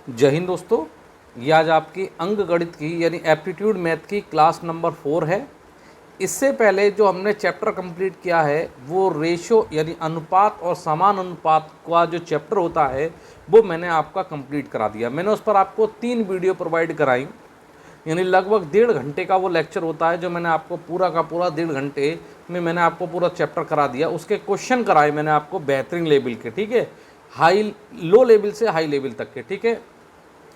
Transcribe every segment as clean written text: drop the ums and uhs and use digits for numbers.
जय हिंद दोस्तों। ये आज आपकी अंक गणित की यानी एप्टीट्यूड मैथ की क्लास नंबर 4 है। इससे पहले जो हमने चैप्टर कंप्लीट किया है वो रेशो यानी अनुपात और समान अनुपात का जो चैप्टर होता है वो मैंने आपका कंप्लीट करा दिया। मैंने उस पर आपको 3 वीडियो प्रोवाइड कराई, यानी लगभग 1.5 घंटे का वो लेक्चर होता है जो मैंने आपको पूरा का पूरा 1.5 घंटे में मैंने आपको पूरा चैप्टर करा दिया। उसके क्वेश्चन कराए मैंने आपको बेहतरीन लेवल के, ठीक है, लो लेवल से हाई लेवल तक के, ठीक है।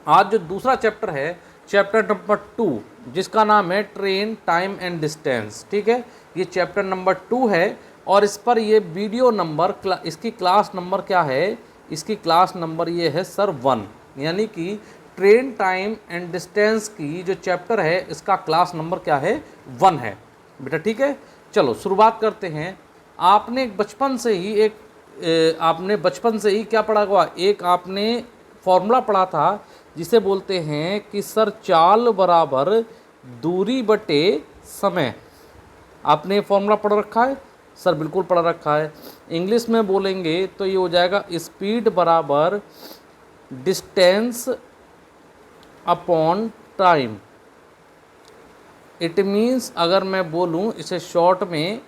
आज जो दूसरा चैप्टर है चैप्टर नंबर 2 जिसका नाम है ट्रेन टाइम एंड डिस्टेंस, ठीक है। ये चैप्टर नंबर 2 है और इस पर ये वीडियो नंबर इसकी क्लास नंबर क्या है, इसकी क्लास नंबर ये है सर 1, यानी कि ट्रेन टाइम एंड डिस्टेंस की जो चैप्टर है इसका क्लास नंबर क्या है 1 है बेटा, ठीक है। चलो शुरुआत करते हैं। आपने बचपन से ही क्या पढ़ा हुआ, एक आपने फॉर्मूला पढ़ा था जिसे बोलते हैं कि सर चाल बराबर दूरी बटे समय। आपने फॉर्मूला पढ़ रखा है सर? बिल्कुल पढ़ रखा है। इंग्लिश में बोलेंगे तो ये हो जाएगा स्पीड बराबर distance upon time. It means अगर मैं बोलूँ इसे शॉर्ट में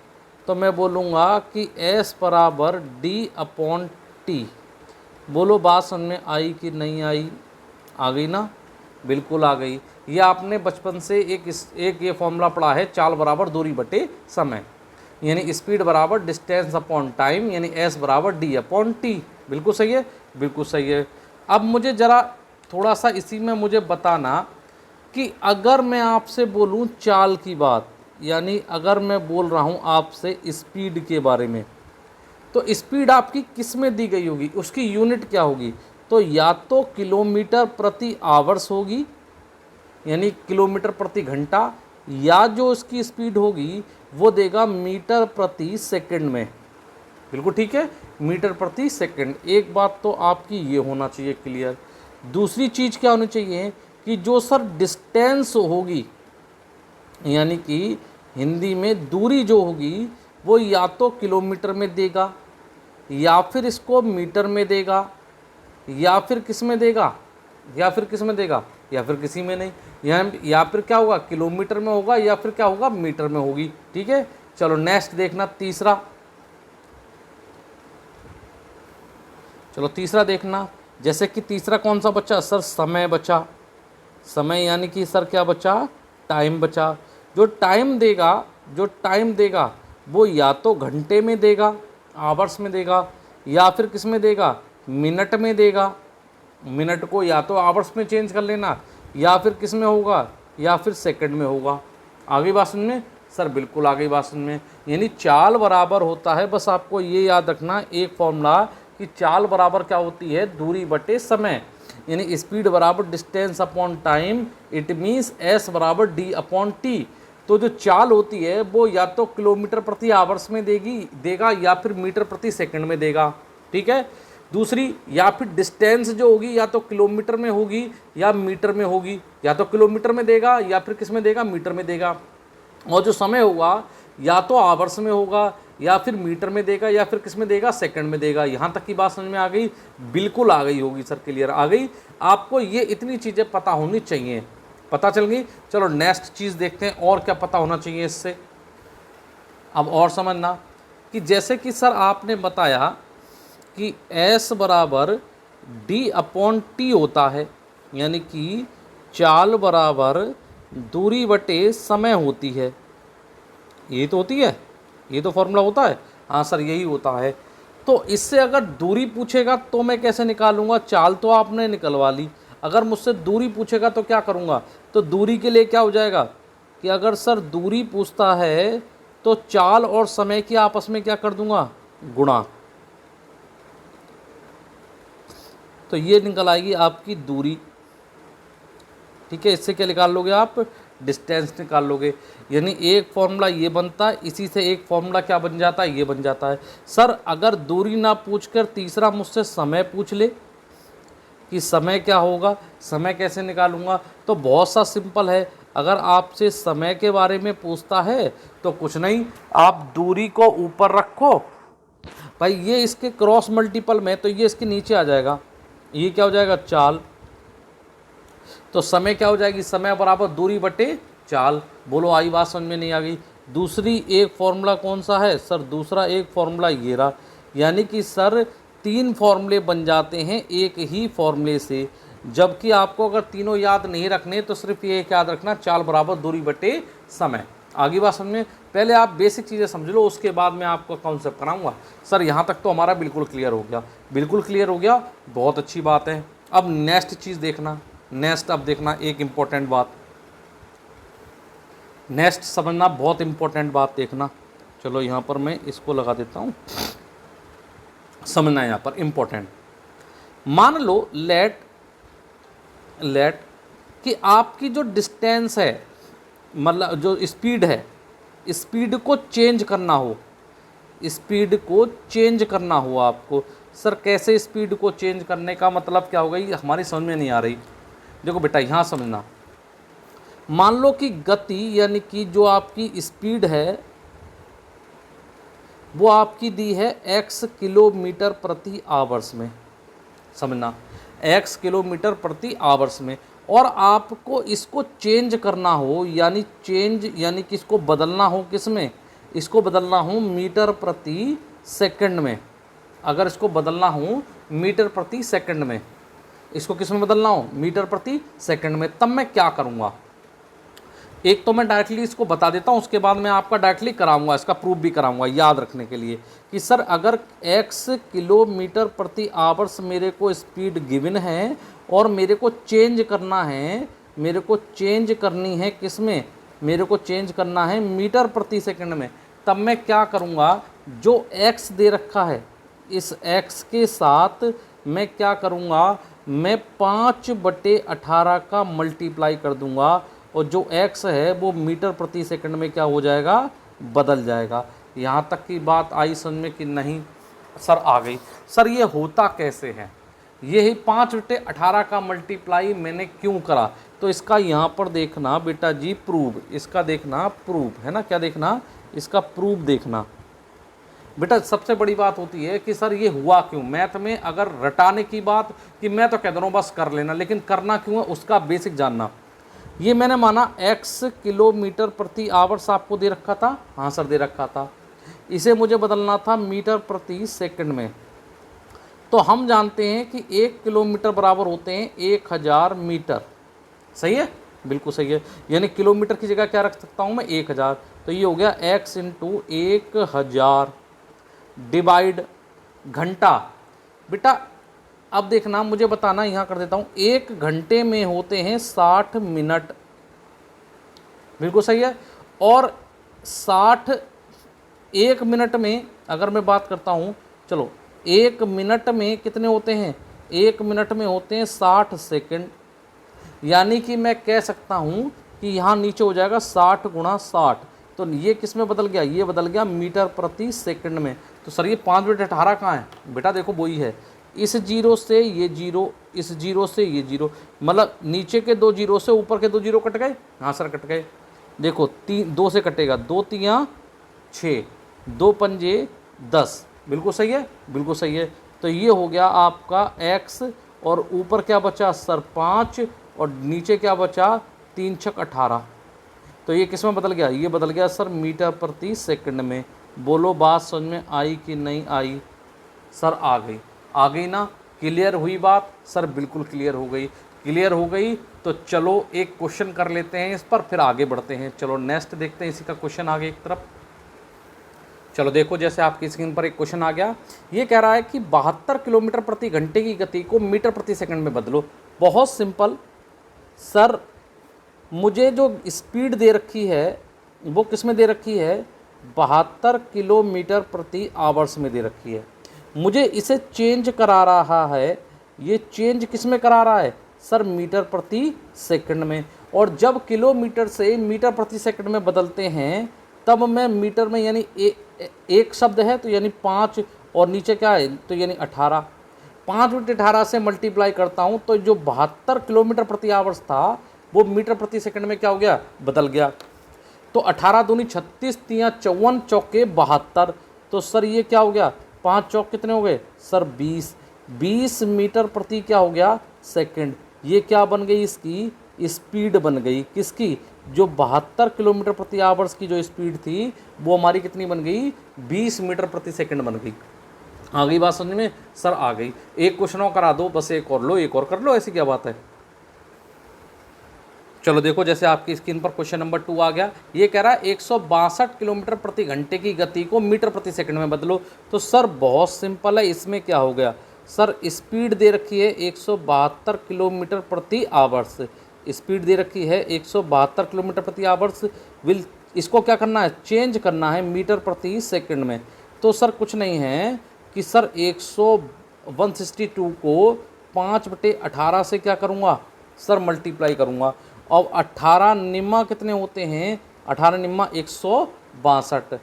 तो मैं बोलूँगा कि S बराबर D अपॉन टी। बोलो बात समझ में आई कि नहीं आई? आ गई ना? बिल्कुल आ गई। ये आपने बचपन से एक ये फॉर्मूला पढ़ा है, चाल बराबर दूरी बटे समय, यानी स्पीड बराबर डिस्टेंस अपॉन टाइम, यानी S बराबर D अपॉन टी। बिल्कुल सही है, बिल्कुल सही है। अब मुझे ज़रा थोड़ा सा इसी में मुझे बताना कि अगर मैं आपसे बोलूं चाल की बात, यानी अगर मैं बोल रहा हूं आपसे स्पीड के बारे में, तो स्पीड आपकी किस में दी गई होगी, उसकी यूनिट क्या होगी? तो या तो किलोमीटर प्रति आवर्स होगी, यानी किलोमीटर प्रति घंटा, या जो उसकी स्पीड होगी वो देगा मीटर प्रति सेकंड में। बिल्कुल ठीक है, मीटर प्रति सेकंड। एक बात तो आपकी ये होना चाहिए क्लियर। दूसरी चीज़ क्या होनी चाहिए कि जो सर डिस्टेंस होगी, यानी कि हिंदी में दूरी जो होगी वो या तो किलोमीटर में देगा, या फिर इसको मीटर में देगा, या फिर किस में देगा, या फिर किस में देगा, या फिर किसी में नहीं, या फिर क्या होगा, किलोमीटर में होगा, या फिर क्या होगा, मीटर में होगी, ठीक है। चलो नेक्स्ट देखना, तीसरा। चलो तीसरा देखना, जैसे कि तीसरा कौन सा बचा सर? समय बचा। समय यानी कि सर क्या बचा? टाइम बचा। जो टाइम देगा वो या तो घंटे में देगा, आवर्स में देगा, या फिर किस में देगा, मिनट में देगा। मिनट को या तो आवर्स में चेंज कर लेना, या फिर किस में होगा, या फिर सेकंड में होगा। आ गई बात समझ में सर? बिल्कुल आ गई बात समझ में। यानी चाल बराबर होता है, बस आपको ये याद रखना एक फॉर्मूला कि चाल बराबर क्या होती है, दूरी बटे समय, यानी स्पीड बराबर distance upon time. It means S बराबर D अपॉन टी। तो जो चाल होती है वो या तो किलोमीटर प्रति आवर्स में देगा, या फिर मीटर प्रति सेकंड में देगा, ठीक है। दूसरी, या फिर डिस्टेंस जो होगी या तो किलोमीटर में होगी या मीटर में होगी, या तो किलोमीटर में देगा या फिर किस में देगा, मीटर में देगा। और जो समय होगा या तो आवर्स में होगा, या फिर मीटर में देगा, या फिर किस में देगा, सेकंड में देगा। यहाँ तक की बात समझ में आ गई? बिल्कुल आ गई होगी सर, क्लियर आ गई। आपको ये इतनी चीज़ें पता होनी चाहिए, पता चल गई। चलो नेक्स्ट चीज़ देखते हैं और क्या पता होना चाहिए इससे। अब और समझना कि जैसे कि सर आपने बताया कि S बराबर D अपॉन टी होता है, यानी कि चाल बराबर दूरी बटे समय होती है। यही तो होती है, ये तो फॉर्मूला होता है। हाँ सर यही होता है। तो इससे अगर दूरी पूछेगा तो मैं कैसे निकालूंगा? चाल तो आपने निकलवा ली, अगर मुझसे दूरी पूछेगा तो क्या करूंगा? तो दूरी के लिए क्या हो जाएगा कि अगर सर दूरी पूछता है तो चाल और समय की आपस में क्या कर दूंगा, गुणा। तो ये निकल आएगी आपकी दूरी, ठीक है। इससे क्या निकाल लोगे आप? डिस्टेंस निकाल लोगे। यानी एक फॉर्मूला ये बनता है, इसी से एक फॉर्मूला क्या बन जाता है, ये बन जाता है। सर अगर दूरी ना पूछकर तीसरा मुझसे समय पूछ ले कि समय क्या होगा, समय कैसे निकालूंगा, तो बहुत सा सिंपल है। अगर आपसे समय के बारे में पूछता है तो कुछ नहीं, आप दूरी को ऊपर रखो भाई, ये इसके क्रॉस मल्टीपल में, तो ये इसके नीचे आ जाएगा, ये क्या हो जाएगा, चाल। तो समय क्या हो जाएगी, समय बराबर दूरी बटे चाल। बोलो आई बात समझ में नहीं आ गई। दूसरी एक फॉर्मूला कौन सा है सर, दूसरा एक फॉर्मूला ये रहा, यानी कि सर 3 फॉर्मूले बन जाते हैं एक ही फॉर्मूले से। जबकि आपको अगर तीनों याद नहीं रखने तो सिर्फ ये याद रखना, चाल बराबर दूरी बटे समय। आगे बात समझ में, पहले आप बेसिक चीज़ें समझ लो, उसके बाद मैं आपको कॉन्सेप्ट कराऊंगा। सर यहाँ तक तो हमारा बिल्कुल क्लियर हो गया, बिल्कुल क्लियर हो गया, बहुत अच्छी बात है। अब नेक्स्ट चीज़ देखना, नेक्स्ट अब देखना एक इम्पोर्टेंट बात, नेक्स्ट समझना, बहुत इम्पोर्टेंट बात देखना। चलो यहाँ पर मैं इसको लगा देता हूँ, समझना यहाँ पर इम्पोर्टेंट। मान लो लेट कि आपकी जो डिस्टेंस है, मतलब जो स्पीड है, स्पीड को चेंज करना हो, स्पीड को चेंज करना हो आपको। सर कैसे स्पीड को चेंज करने का मतलब क्या होगा, ये हमारी समझ में नहीं आ रही। देखो बेटा यहाँ समझना, मान लो कि गति यानी कि जो आपकी स्पीड है वो आपकी दी है x किलोमीटर प्रति आवर्स में, समझना, x किलोमीटर प्रति आवर्स में, और आपको इसको चेंज करना हो, यानी चेंज यानी कि इसको बदलना हो किस में, इसको बदलना हो मीटर प्रति सेकंड में। अगर इसको बदलना हो मीटर प्रति सेकंड में, इसको किस में बदलना हो, मीटर प्रति सेकंड में, तब मैं क्या करूँगा। एक तो मैं डायरेक्टली इसको बता देता हूँ, उसके बाद मैं आपका डायरेक्टली कराऊंगा, इसका प्रूफ भी कराऊंगा याद रखने के लिए कि सर अगर x किलोमीटर प्रति आवर्स मेरे को स्पीड गिवन है और मेरे को चेंज करना है, मेरे को चेंज करनी है किस में, मेरे को चेंज करना है मीटर प्रति सेकंड में, तब मैं क्या करूँगा, जो x दे रखा है इस x के साथ मैं क्या करूँगा, मैं 5/18 का मल्टीप्लाई कर दूँगा, और जो x है वो मीटर प्रति सेकंड में क्या हो जाएगा, बदल जाएगा। यहाँ तक की बात आई समझ में कि नहीं सर, आ गई। सर ये होता कैसे है, यही 5/18 का मल्टीप्लाई मैंने क्यों करा, तो इसका यहाँ पर देखना बेटा जी प्रूफ, इसका देखना प्रूफ है ना, क्या देखना, इसका प्रूफ देखना। बेटा सबसे बड़ी बात होती है कि सर ये हुआ क्यों, मैथ में अगर रटाने की बात कि मैं तो कह दे रहा हूँ बस कर लेना, लेकिन करना क्यों है उसका बेसिक जानना। ये मैंने माना x किलोमीटर प्रति आवर्स आपको दे रखा था, हाँ सर दे रखा था, इसे मुझे बदलना था मीटर प्रति सेकंड में। तो हम जानते हैं कि 1 किलोमीटर बराबर होते हैं 1000 मीटर, सही है, बिल्कुल सही है, यानी किलोमीटर की जगह क्या रख सकता हूँ मैं 1000, तो ये हो गया x × 1000 डिवाइड घंटा। बेटा अब देखना, मुझे बताना, यहाँ कर देता हूँ, 1 घंटे में होते हैं 60 मिनट, बिल्कुल सही है, और 1 मिनट में अगर मैं बात करता हूँ, चलो 1 मिनट में कितने होते हैं, 1 मिनट में होते हैं 60 सेकंड, यानी कि मैं कह सकता हूँ कि यहाँ नीचे हो जाएगा 60 × 60, तो ये किस में बदल गया, ये बदल गया मीटर प्रति सेकंड में। तो सर ये 5/18 कहाँ है, बेटा देखो वही है, इस जीरो से ये जीरो, इस जीरो से ये जीरो, मतलब नीचे के 2 जीरो से ऊपर के 2 जीरो कट गए, हाँ सर कट गए, देखो 2 से कटेगा, 2 × 3 = 6, 2 × 5 = 10, बिल्कुल सही है, बिल्कुल सही है। तो ये हो गया आपका x, और ऊपर क्या बचा सर 5, और नीचे क्या बचा 3 × 6 = 18, तो ये किस में बदल गया, ये बदल गया सर मीटर प्रति सेकंड में। बोलो बात समझ में आई कि नहीं आई, सर आ गई, आ गई ना, क्लियर हुई बात, सर बिल्कुल क्लियर हो गई, क्लियर हो गई। तो चलो एक क्वेश्चन कर लेते हैं इस पर, फिर आगे बढ़ते हैं। चलो नेक्स्ट देखते हैं इसी का क्वेश्चन आगे एक तरफ। चलो देखो, जैसे आपकी स्क्रीन पर एक क्वेश्चन आ गया, ये कह रहा है कि 72 किलोमीटर प्रति घंटे की गति को मीटर प्रति सेकंड में बदलो। बहुत सिंपल सर, मुझे जो स्पीड दे रखी है वो किस में दे रखी है, 72 किलोमीटर प्रति आवर्स में दे रखी है, मुझे इसे चेंज करा रहा है, ये चेंज किस में करा रहा है सर, मीटर प्रति सेकंड में। और जब किलोमीटर से मीटर प्रति सेकंड में बदलते हैं तब मैं मीटर में, यानी एक शब्द है तो यानी 5, और नीचे क्या है तो यानी 18, 5/18 से मल्टीप्लाई करता हूँ, तो जो 72 किलोमीटर प्रति आवर्स था वो मीटर प्रति सेकंड में क्या हो गया, बदल गया। तो 18 दूनी 36, 3 × 54, चौके 72, तो सर ये क्या हो गया, 5 चौक कितने हो गए सर 20 मीटर प्रति क्या हो गया सेकंड। ये क्या बन गई इसकी स्पीड बन गई किसकी, जो 72 किलोमीटर प्रति आवर्स की जो स्पीड थी वो हमारी कितनी बन गई, 20 मीटर प्रति सेकंड बन गई। आ गई बात समझ में सर? आ गई। एक क्वेश्चन और करा दो, बस एक और लो, एक और कर लो, ऐसी क्या बात है। चलो देखो, जैसे आपकी स्क्रीन पर क्वेश्चन नंबर 2 आ गया। ये कह रहा है 162 किलोमीटर प्रति घंटे की गति को मीटर प्रति सेकंड में बदलो। तो सर बहुत सिंपल है, इसमें क्या हो गया सर, स्पीड दे रखी है 172 किलोमीटर प्रति आवर्स, स्पीड दे रखी है 172 किलोमीटर प्रति आवर्स। विल इसको क्या करना है, चेंज करना है मीटर प्रति सेकंड में। तो सर कुछ नहीं है कि सर 162 को 5/18 से क्या करूँगा सर, मल्टीप्लाई करूँगा। अब 18 निम्मा कितने होते हैं, 18 निम्मा 162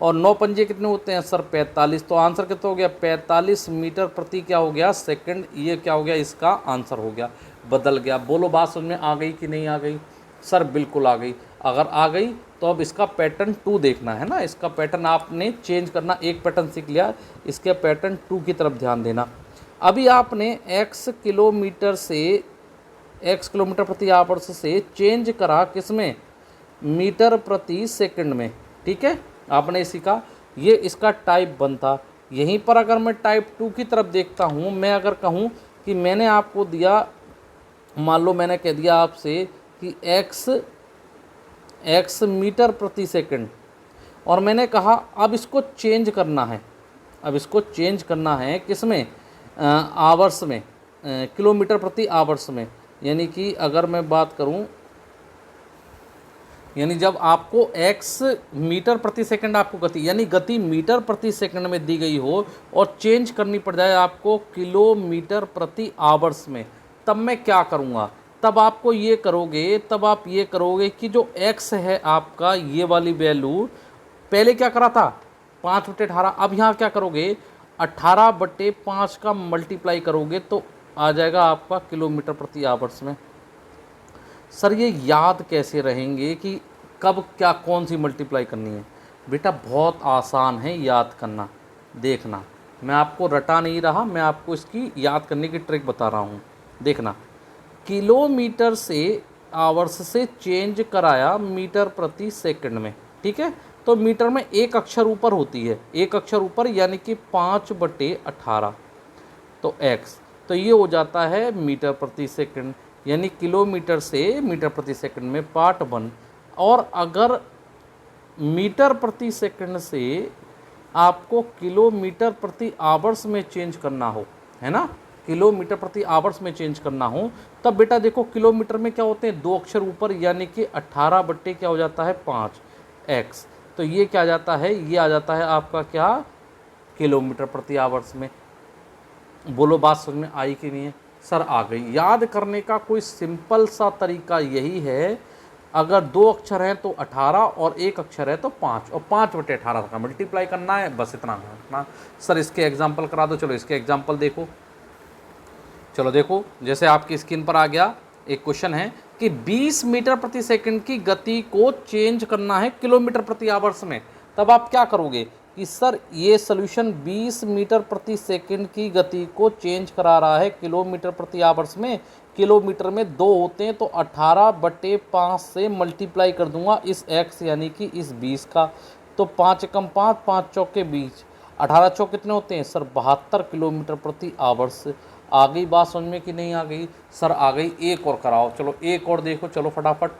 और 9 पंजे कितने होते हैं सर, 45। तो आंसर कितना हो गया, 45 मीटर प्रति क्या हो गया सेकंड। ये क्या हो गया, इसका आंसर हो गया, बदल गया। बोलो बात समझ में आ गई कि नहीं आ गई सर? बिल्कुल आ गई। अगर आ गई तो अब इसका पैटर्न 2 देखना है ना, इसका पैटर्न आपने चेंज करना। एक पैटर्न सीख लिया, इसके पैटर्न 2 की तरफ ध्यान देना। अभी आपने x किलोमीटर प्रति आवर्स से चेंज करा किसमें, मीटर प्रति सेकंड में। ठीक है, आपने सीखा, ये इसका टाइप 1 था। यहीं पर अगर मैं टाइप 2 की तरफ देखता हूँ, मैं अगर कहूँ कि मैंने आपको दिया, मान लो मैंने कह दिया आपसे कि x मीटर प्रति सेकंड, और मैंने कहा अब इसको चेंज करना है, अब इसको चेंज करना है किसमें, आवर्स में, किलोमीटर प्रति आवर्स में। यानी कि अगर मैं बात करूं, यानी जब आपको x मीटर प्रति सेकंड आपको गति, यानी गति मीटर प्रति सेकंड में दी गई हो और चेंज करनी पड़ जाए आपको किलोमीटर प्रति आवर्स में, तब मैं क्या करूंगा, तब आपको ये करोगे, तब आप ये करोगे कि जो x है आपका, ये वाली वैल्यू पहले क्या करा था 5/18, अब यहाँ क्या करोगे 18/5 का मल्टीप्लाई करोगे तो आ जाएगा आपका किलोमीटर प्रति आवर्स में। सर ये याद कैसे रहेंगे कि कब क्या कौन सी मल्टीप्लाई करनी है? बेटा बहुत आसान है याद करना, देखना, मैं आपको रटा नहीं रहा, मैं आपको इसकी याद करने की ट्रिक बता रहा हूँ। देखना, किलोमीटर से आवर्स से चेंज कराया मीटर प्रति सेकंड में। ठीक है, तो मीटर में एक अक्षर ऊपर होती है, एक अक्षर ऊपर, यानी कि 5/18 तो x, तो ये हो जाता है मीटर प्रति सेकंड, यानी किलोमीटर से मीटर प्रति सेकंड में पार्ट 1। और अगर मीटर प्रति सेकंड से आपको किलोमीटर प्रति आवर्स में चेंज करना हो, है ना, किलोमीटर प्रति आवर्स में चेंज करना हो, तब बेटा देखो किलोमीटर में क्या होते हैं 2 अक्षर ऊपर, यानी कि 18 बट्टे क्या हो जाता है 5 x, तो ये क्या आ जाता है, ये आ जाता है आपका क्या, किलोमीटर प्रति आवर्स में। बोलो बात समझ में आई कि नहीं है सर? आ गई। याद करने का कोई सिंपल सा तरीका यही है, अगर 2 अक्षर हैं तो 18 और 1 अक्षर है तो 5, और 5/18 का मल्टीप्लाई करना है, बस इतना करना। सर इसके एग्जाम्पल करा दो। चलो इसके एग्जाम्पल देखो, चलो देखो, जैसे आपकी स्क्रीन पर आ गया एक क्वेश्चन है कि 20 मीटर प्रति सेकंड की गति को चेंज करना है किलोमीटर प्रति आवर्स में। तब आप क्या करोगे कि सर ये सॉल्यूशन 20 मीटर प्रति सेकंड की गति को चेंज करा रहा है किलोमीटर प्रति आवर्स में। किलोमीटर में 2 होते हैं, तो 18/5 से मल्टीप्लाई कर दूंगा इस x यानी कि इस 20 का, तो 5 एकम 5, 5 चौक के 20, 18 चौक कितने होते हैं सर 72 किलोमीटर प्रति आवर्स। आ गई बात समझ में कि नहीं आ गई सर? आ गई। एक और कराओ, चलो एक और देखो, चलो फटाफट।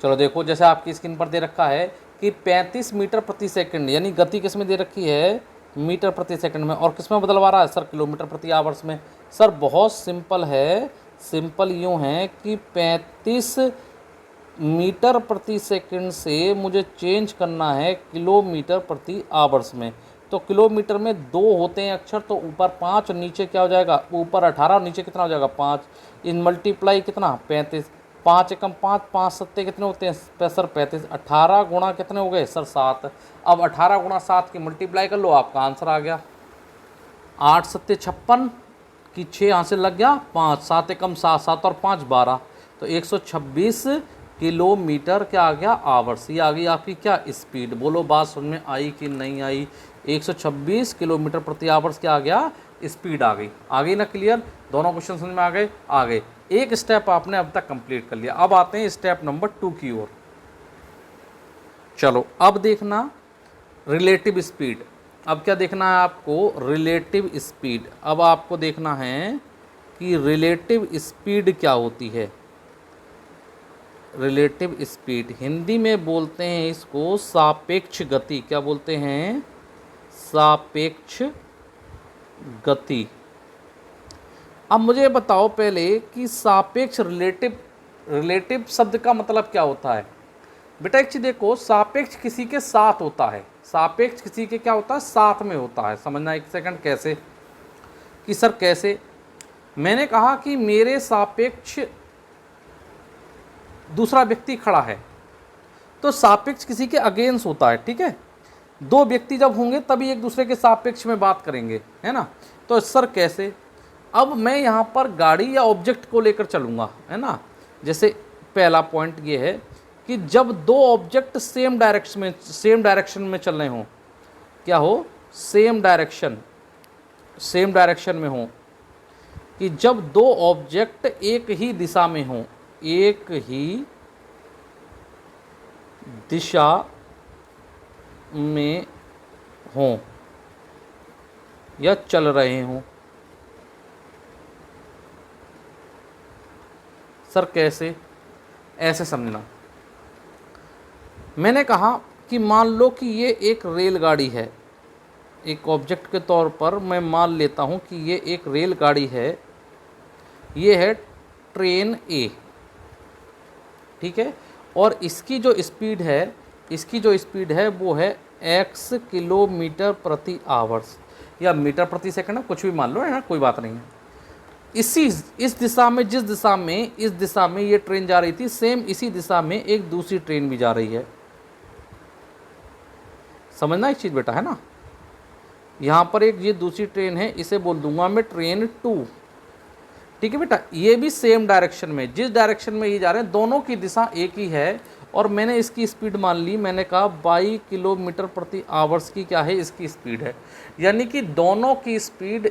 चलो देखो, जैसे आपकी स्क्रीन पर दे रखा है कि 35 मीटर प्रति सेकंड, यानी गति किस में दे रखी है, मीटर प्रति सेकंड में, और किस में बदलवा रहा है सर, किलोमीटर प्रति आवर्स में। सर बहुत सिंपल है, सिंपल यूँ है कि 35 मीटर प्रति सेकंड से मुझे चेंज करना है किलोमीटर प्रति आवर्स में। तो किलोमीटर में 2 होते हैं अक्षर, तो ऊपर 5 और नीचे क्या हो जाएगा, ऊपर 18 और नीचे कितना हो जाएगा 5, इन मल्टीप्लाई कितना 35, 5 एकम 5, 5 सत्ते कितने होते हैं सर 35, 18 गुणा कितने हो गए सर 7। अब 18 गुणा 7 की मल्टीप्लाई कर लो, आपका आंसर आ गया 8 सत्ते 56 की 6 यहाँ से लग गया 5, 7 एकम 7, 7 और 5 12, तो 126 किलोमीटर क्या आ गया आवर्स। ये आ गई आपकी क्या स्पीड। बोलो बात समझ में आई कि नहीं आई? 126 किलोमीटर प्रति आवर्स क्या आ गया, स्पीड आ गई। आ गई ना क्लियर? दोनों क्वेश्चन समझ में आ गए? आ गए। एक स्टेप आपने अब तक कंप्लीट कर लिया। अब आते हैं स्टेप नंबर 2 की ओर। चलो अब देखना रिलेटिव स्पीड। अब क्या देखना है आपको? Relative speed. अब आपको देखना है कि रिलेटिव स्पीड क्या होती है। रिलेटिव स्पीड हिंदी में बोलते हैं इसको सापेक्ष गति। क्या बोलते हैं? सापेक्ष गति। अब मुझे बताओ पहले कि सापेक्ष रिलेटिव शब्द का मतलब क्या होता है। बेटा एक चीज देखो, सापेक्ष किसी के साथ होता है। सापेक्ष किसी के क्या होता है? साथ में होता है। समझना एक सेकंड कैसे कि सर कैसे। मैंने कहा कि मेरे सापेक्ष दूसरा व्यक्ति खड़ा है, तो सापेक्ष किसी के अगेंस्ट होता है। ठीक है, दो व्यक्ति जब होंगे तभी एक दूसरे के सापेक्ष में बात करेंगे, है ना। तो सर कैसे? अब मैं यहाँ पर गाड़ी या ऑब्जेक्ट को लेकर चलूँगा, है ना। जैसे पहला पॉइंट ये है कि जब दो ऑब्जेक्ट सेम डायरेक्शन में चल रहे हों, क्या हो? सेम डायरेक्शन में हो, कि जब दो ऑब्जेक्ट एक ही दिशा में हों, एक ही दिशा में हों या चल रहे हों। सर कैसे? ऐसे समझना। मैंने कहा कि मान लो कि ये एक रेलगाड़ी है। एक ऑब्जेक्ट के तौर पर मैं मान लेता हूँ कि ये एक रेलगाड़ी है। ये है ट्रेन ए, ठीक है। और इसकी जो स्पीड है वो है x किलोमीटर प्रति आवर्स या मीटर प्रति सेकंड, कुछ भी मान लो, है ना, कोई बात नहीं है। इस दिशा में, जिस दिशा में ये ट्रेन जा रही थी, सेम इसी दिशा में एक दूसरी ट्रेन भी जा रही है। समझना एक चीज़ बेटा, है ना। यहाँ पर एक ये दूसरी ट्रेन है, इसे बोल दूंगा मैं ट्रेन 2। ठीक है बेटा, ये भी सेम डायरेक्शन में, जिस डायरेक्शन में ये जा रहे हैं दोनों की दिशा एक ही है। और मैंने इसकी स्पीड मान ली, मैंने कहा 22 किलोमीटर प्रति आवर्स की क्या है? इसकी स्पीड है। यानी कि दोनों की स्पीड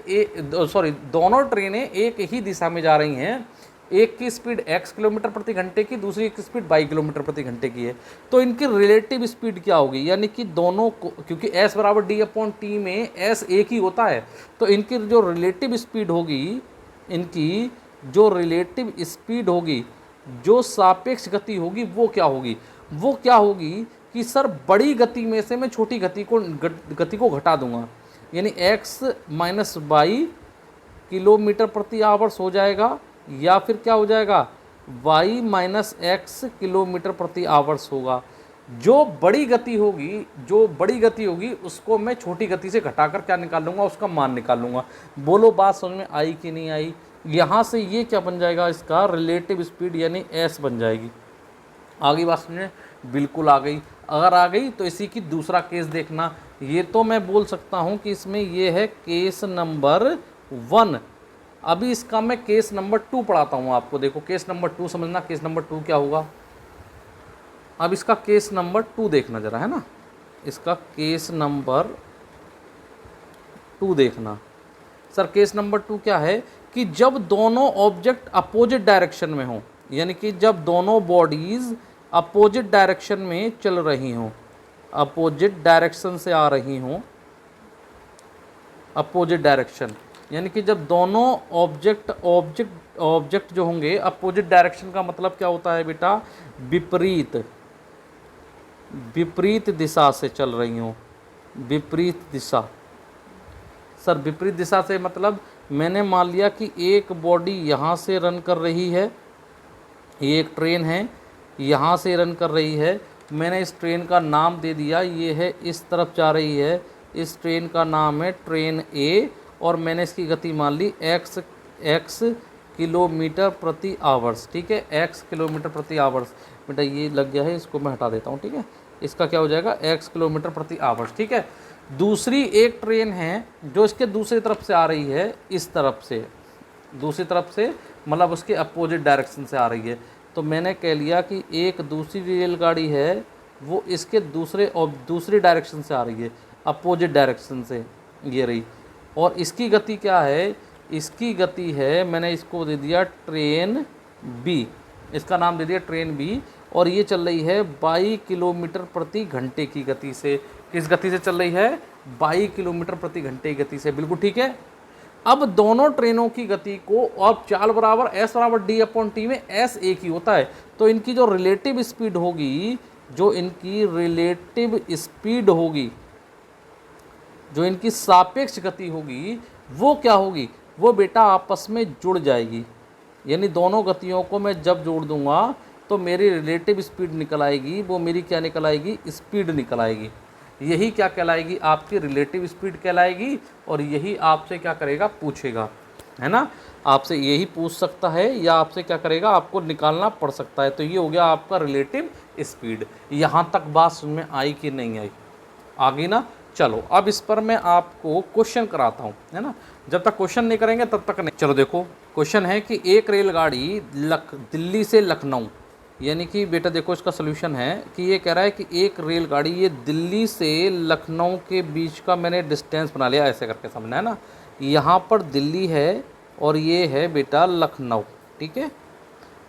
दोनों ट्रेनें एक ही दिशा में जा रही हैं। एक की स्पीड x किलोमीटर प्रति घंटे की, दूसरी की स्पीड 22 किलोमीटर प्रति घंटे की है। तो इनकी रिलेटिव स्पीड क्या होगी? यानी कि दोनों को, क्योंकि s बराबर d/t में s एक ही होता है, तो इनकी जो रिलेटिव स्पीड होगी, जो सापेक्ष गति होगी वो क्या होगी कि सर बड़ी गति में से मैं छोटी गति को घटा दूंगा। यानी x माइनस 22 किलोमीटर प्रति आवर्स हो जाएगा, या फिर क्या हो जाएगा? y माइनस x किलोमीटर प्रति आवर्स होगा। जो बड़ी गति होगी उसको मैं छोटी गति से घटाकर क्या निकाल लूँगा? उसका मान निकाल लूँगा। बोलो बात समझ में आई कि नहीं आई? यहाँ से ये क्या बन जाएगा? इसका रिलेटिव स्पीड यानी s बन जाएगी। आगे बात समझे? बिल्कुल आ गई। अगर आ गई तो इसी की दूसरा केस देखना। ये तो मैं बोल सकता हूँ कि इसमें ये है केस नंबर 1। अभी इसका मैं केस नंबर 2 पढ़ाता हूँ आपको। देखो केस नंबर 2 समझना, केस नंबर 2 क्या होगा। अब इसका केस नंबर 2 देखना जरा, है ना। इसका केस नंबर 2 देखना। सर केस नंबर 2 क्या है कि जब दोनों ऑब्जेक्ट अपोजिट डायरेक्शन में हों, यानी कि जब दोनों बॉडीज अपोजिट डायरेक्शन में चल रही हों, अपोजिट डायरेक्शन से आ रही हों, अपोजिट डायरेक्शन, यानी कि जब दोनों ऑब्जेक्ट जो होंगे अपोजिट डायरेक्शन का मतलब क्या होता है बेटा? विपरीत दिशा से चल रही हों। विपरीत दिशा। सर विपरीत दिशा से मतलब मैंने मान लिया कि एक बॉडी यहाँ से रन कर रही है, ये एक ट्रेन है यहाँ से रन कर रही है। मैंने इस ट्रेन का नाम दे दिया, ये है इस तरफ जा रही है, इस ट्रेन का नाम है ट्रेन ए, और मैंने इसकी गति मान ली x किलोमीटर प्रति आवर्स। ठीक है, x किलोमीटर प्रति आवर्स। बेटा ये लग गया है, इसको मैं हटा देता हूँ। ठीक है, इसका क्या हो जाएगा? x किलोमीटर प्रति आवर्स। ठीक है, दूसरी एक ट्रेन है जो इसके दूसरी तरफ से आ रही है, इस तरफ से, दूसरी तरफ से मतलब उसके अपोजिट डायरेक्शन से आ रही है। तो मैंने कह लिया कि एक दूसरी रेलगाड़ी है वो इसके दूसरी डायरेक्शन से आ रही है, अपोजिट डायरेक्शन से ये रही। और इसकी गति क्या है इसकी गति है, मैंने इसको दे दिया ट्रेन बी, इसका नाम दे दिया ट्रेन बी, और ये चल रही है 22 किलोमीटर प्रति घंटे की गति से। किस गति से चल रही है? 22 किलोमीटर प्रति घंटे की गति से। बिल्कुल ठीक है। अब दोनों ट्रेनों की गति को, अब चाल बराबर एस बराबर डी अपॉन टी में एस एक ही होता है, तो इनकी जो रिलेटिव स्पीड होगी, जो इनकी रिलेटिव स्पीड होगी, जो इनकी सापेक्ष गति होगी, वो क्या होगी? वो बेटा आपस में जुड़ जाएगी। यानी दोनों गतियों को मैं जब जोड़ दूंगा तो मेरी रिलेटिव स्पीड निकल आएगी। वो मेरी क्या निकल आएगी? स्पीड निकल आएगी। यही क्या कहलाएगी? आपकी रिलेटिव स्पीड कहलाएगी। और यही आपसे क्या करेगा? पूछेगा, है ना। आपसे यही पूछ सकता है या आपसे क्या करेगा? आपको निकालना पड़ सकता है। तो ये हो गया आपका रिलेटिव स्पीड। यहाँ तक बात समझ में आई कि नहीं आई? आ गई ना। चलो अब इस पर मैं आपको क्वेश्चन कराता हूँ, है ना। जब तक क्वेश्चन नहीं करेंगे तब तक नहीं। चलो देखो, क्वेश्चन है कि एक रेलगाड़ी दिल्ली से लखनऊ, यानी कि बेटा देखो इसका सोल्यूशन है कि ये कह रहा है कि एक रेलगाड़ी ये दिल्ली से लखनऊ के बीच का मैंने डिस्टेंस बना लिया, ऐसे करके समझना है ना। यहाँ पर दिल्ली है और ये है बेटा लखनऊ, ठीक है।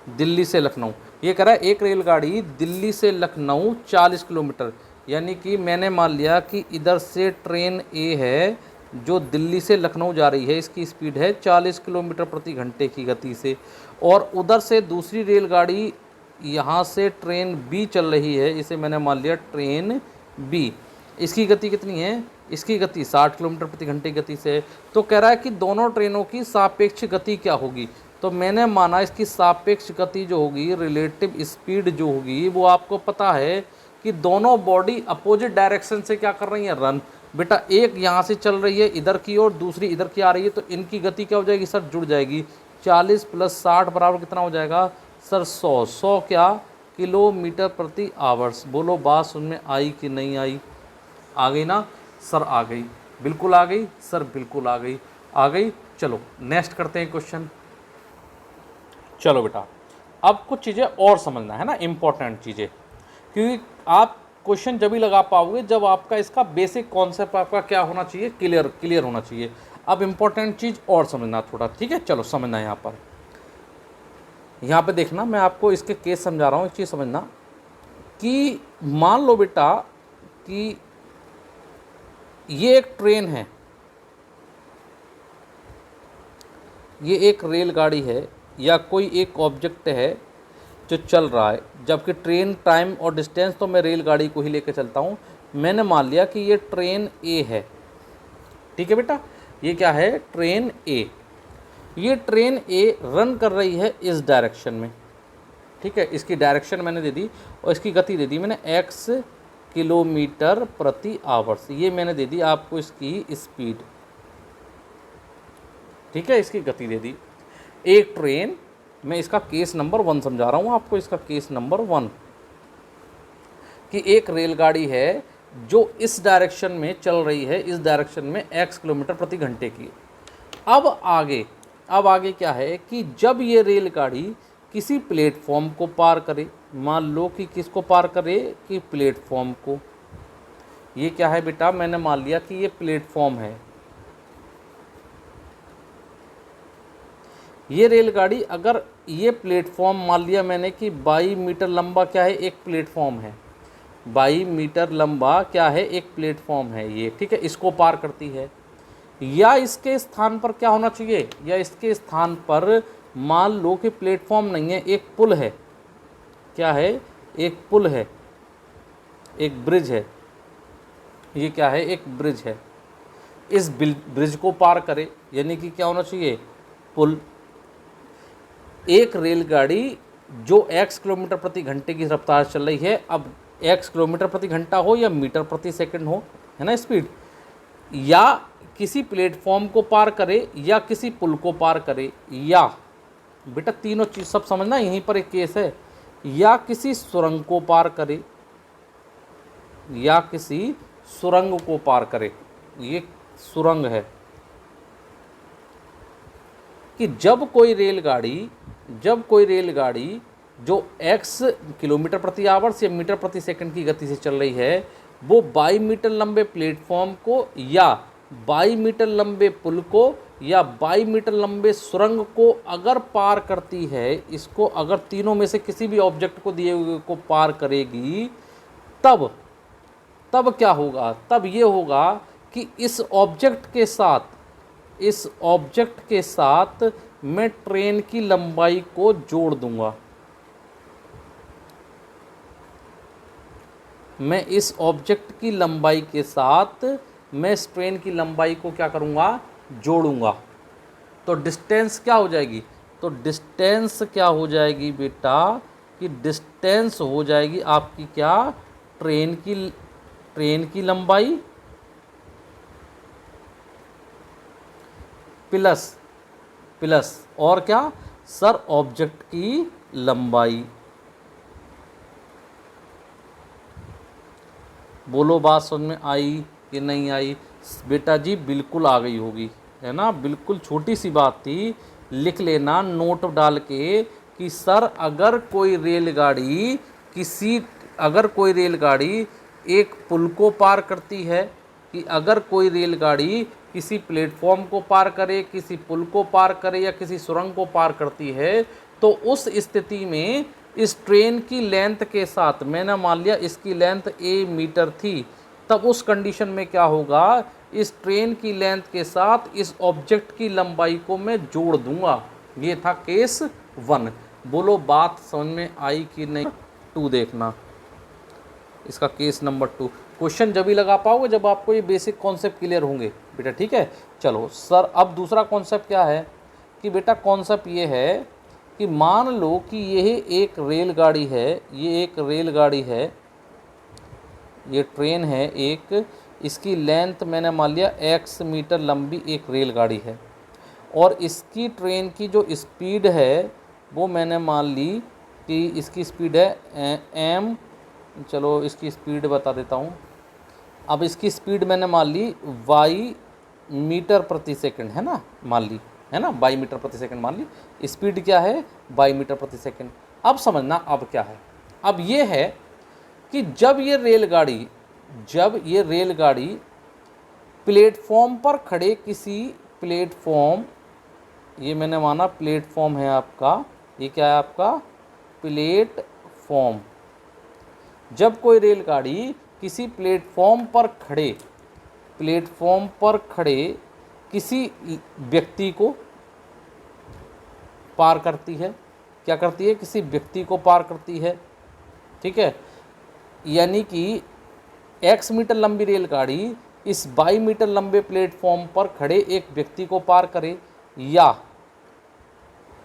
दिल्ली से लखनऊ, ये कह रहा है एक रेलगाड़ी दिल्ली से लखनऊ 40 किलोमीटर, यानी कि मैंने मान लिया कि इधर से ट्रेन ए है जो दिल्ली से लखनऊ जा रही है, इसकी स्पीड है 40 किलोमीटर प्रति घंटे की गति से, और उधर से दूसरी रेलगाड़ी यहाँ से ट्रेन बी चल रही है, इसे मैंने मान लिया ट्रेन बी, इसकी गति कितनी है? इसकी गति 60 किलोमीटर प्रति घंटे की गति से। तो कह रहा है कि दोनों ट्रेनों की सापेक्ष गति क्या होगी? तो मैंने माना इसकी सापेक्ष गति जो होगी, रिलेटिव स्पीड जो होगी, वो आपको पता है कि दोनों बॉडी अपोजिट डायरेक्शन से क्या कर रही है? रन। बेटा एक यहाँ से चल रही है इधर की और दूसरी इधर की आ रही है, तो इनकी गति क्या हो जाएगी सर? जुड़ जाएगी। 40 + 60 बराबर कितना हो जाएगा सर? 100। 100 क्या? किलोमीटर प्रति आवर्स। बोलो बात सुन में आई कि नहीं आई? आ गई ना सर? आ गई, बिल्कुल आ गई सर, बिल्कुल आ गई, आ गई। चलो नेक्स्ट करते हैं क्वेश्चन। चलो बेटा अब कुछ चीज़ें और समझना है ना, इम्पोर्टेंट चीज़ें, क्योंकि आप क्वेश्चन जब ही लगा पाओगे जब आपका इसका बेसिक कॉन्सेप्ट आपका क्या होना चाहिए? क्लियर होना चाहिए। अब इम्पोर्टेंट चीज़ और समझना थोड़ा, ठीक है। चलो समझना यहाँ पे देखना, मैं आपको इसके केस समझा रहा हूँ। एक चीज़ समझना कि मान लो बेटा कि ये एक ट्रेन है, ये एक रेलगाड़ी है या कोई एक ऑब्जेक्ट है जो चल रहा है, जबकि ट्रेन टाइम और डिस्टेंस तो मैं रेलगाड़ी को ही लेकर चलता हूँ। मैंने मान लिया कि ये ट्रेन ए है, ठीक है बेटा। ये क्या है? ट्रेन ए। ये ट्रेन ए रन कर रही है इस डायरेक्शन में, ठीक है। इसकी डायरेक्शन मैंने दे दी और इसकी गति दे दी मैंने x किलोमीटर प्रति आवर्स। ये मैंने दे दी आपको इसकी स्पीड, ठीक है। इसकी गति दे दी। एक ट्रेन, मैं इसका केस नंबर 1 समझा रहा हूँ आपको, इसका केस नंबर 1 कि एक रेलगाड़ी है जो इस डायरेक्शन में चल रही है, इस डायरेक्शन में x किलोमीटर प्रति घंटे की। अब आगे क्या है कि जब ये रेलगाड़ी किसी प्लेटफॉर्म को पार करे, मान लो कि किसको पार करे? कि प्लेटफॉर्म को। ये क्या है बेटा? मैंने मान लिया कि ये प्लेटफॉर्म है। ये रेलगाड़ी अगर ये प्लेटफॉर्म मान लिया मैंने कि 22 मीटर लंबा क्या है? एक प्लेटफॉर्म है। 22 मीटर लंबा क्या है? एक प्लेटफॉर्म है ये, ठीक है। इसको पार करती है, या इसके स्थान पर क्या होना चाहिए? या इसके स्थान पर मान लो कि प्लेटफॉर्म नहीं है, एक पुल है। क्या है? एक पुल है, एक ब्रिज है। ये क्या है? एक ब्रिज है। इस ब्रिज को पार करे, यानी कि क्या होना चाहिए? पुल। एक रेलगाड़ी जो x किलोमीटर प्रति घंटे की रफ्तार चल रही है, अब x किलोमीटर प्रति घंटा हो या मीटर प्रति सेकंड हो, है ना स्पीड, या किसी प्लेटफॉर्म को पार करे या किसी पुल को पार करे, या बेटा तीनों चीज़ सब समझना, यहीं पर एक केस है, या किसी सुरंग को पार करे, या किसी सुरंग को पार करे। ये सुरंग है कि जब कोई रेलगाड़ी जो x किलोमीटर प्रति आवर्स या मीटर प्रति सेकंड की गति से चल रही है, वो 22 मीटर लंबे प्लेटफॉर्म को या 22 मीटर लंबे पुल को या 22 मीटर लंबे सुरंग को अगर पार करती है, इसको अगर तीनों में से किसी भी ऑब्जेक्ट को दिए हुए को पार करेगी, तब तब क्या होगा? तब ये होगा कि इस ऑब्जेक्ट के साथ मैं ट्रेन की लंबाई को जोड़ दूंगा। मैं इस ऑब्जेक्ट की लंबाई के साथ मैं इस ट्रेन की लंबाई को क्या करूंगा? जोड़ूंगा। तो डिस्टेंस क्या हो जाएगी? तो डिस्टेंस क्या हो जाएगी बेटा? कि डिस्टेंस हो जाएगी आपकी क्या? ट्रेन की लंबाई प्लस और क्या सर? ऑब्जेक्ट की लंबाई। बोलो बात समझ में आई कि नहीं आई? बेटा जी बिल्कुल आ गई होगी, है ना? बिल्कुल छोटी सी बात थी, लिख लेना नोट डाल के कि सर अगर कोई रेलगाड़ी एक पुल को पार करती है, कि अगर कोई रेलगाड़ी किसी प्लेटफॉर्म को पार करे, किसी पुल को पार करे या किसी सुरंग को पार करती है, तो उस स्थिति में इस ट्रेन की लेंथ के साथ, मैंने मान लिया इसकी लेंथ a मीटर थी, तब उस कंडीशन में क्या होगा? इस ट्रेन की लेंथ के साथ इस ऑब्जेक्ट की लंबाई को मैं जोड़ दूंगा। ये था केस 1। बोलो बात समझ में आई कि नहीं? 2 देखना, इसका केस नंबर 2। क्वेश्चन जब ही लगा पाओगे जब आपको ये बेसिक कॉन्सेप्ट क्लियर होंगे बेटा, ठीक है? चलो सर अब दूसरा कॉन्सेप्ट क्या है कि बेटा कॉन्सेप्ट ये है कि मान लो कि यह एक रेलगाड़ी है, ये ट्रेन है एक, इसकी लेंथ मैंने मान लिया x मीटर लंबी एक रेलगाड़ी है, और इसकी ट्रेन की जो स्पीड है वो मैंने मान ली कि इसकी स्पीड है m, चलो इसकी स्पीड बता देता हूँ। अब इसकी स्पीड मैंने मान ली y मीटर प्रति सेकंड, है ना? मान ली, है ना? y मीटर प्रति सेकंड मान ली। स्पीड क्या है? y मीटर प्रति सेकंड। अब समझना अब क्या है? अब ये है कि जब ये रेलगाड़ी प्लेटफॉर्म पर खड़े किसी प्लेटफॉर्म, ये मैंने माना प्लेटफॉर्म है आपका, ये क्या है आपका? प्लेटफॉर्म। जब कोई रेलगाड़ी किसी प्लेटफॉर्म पर खड़े किसी व्यक्ति को पार करती है, क्या करती है? किसी व्यक्ति को पार करती है, ठीक है? यानी कि x मीटर लंबी रेलगाड़ी इस 22 मीटर लंबे प्लेटफॉर्म पर खड़े एक व्यक्ति को पार करे, या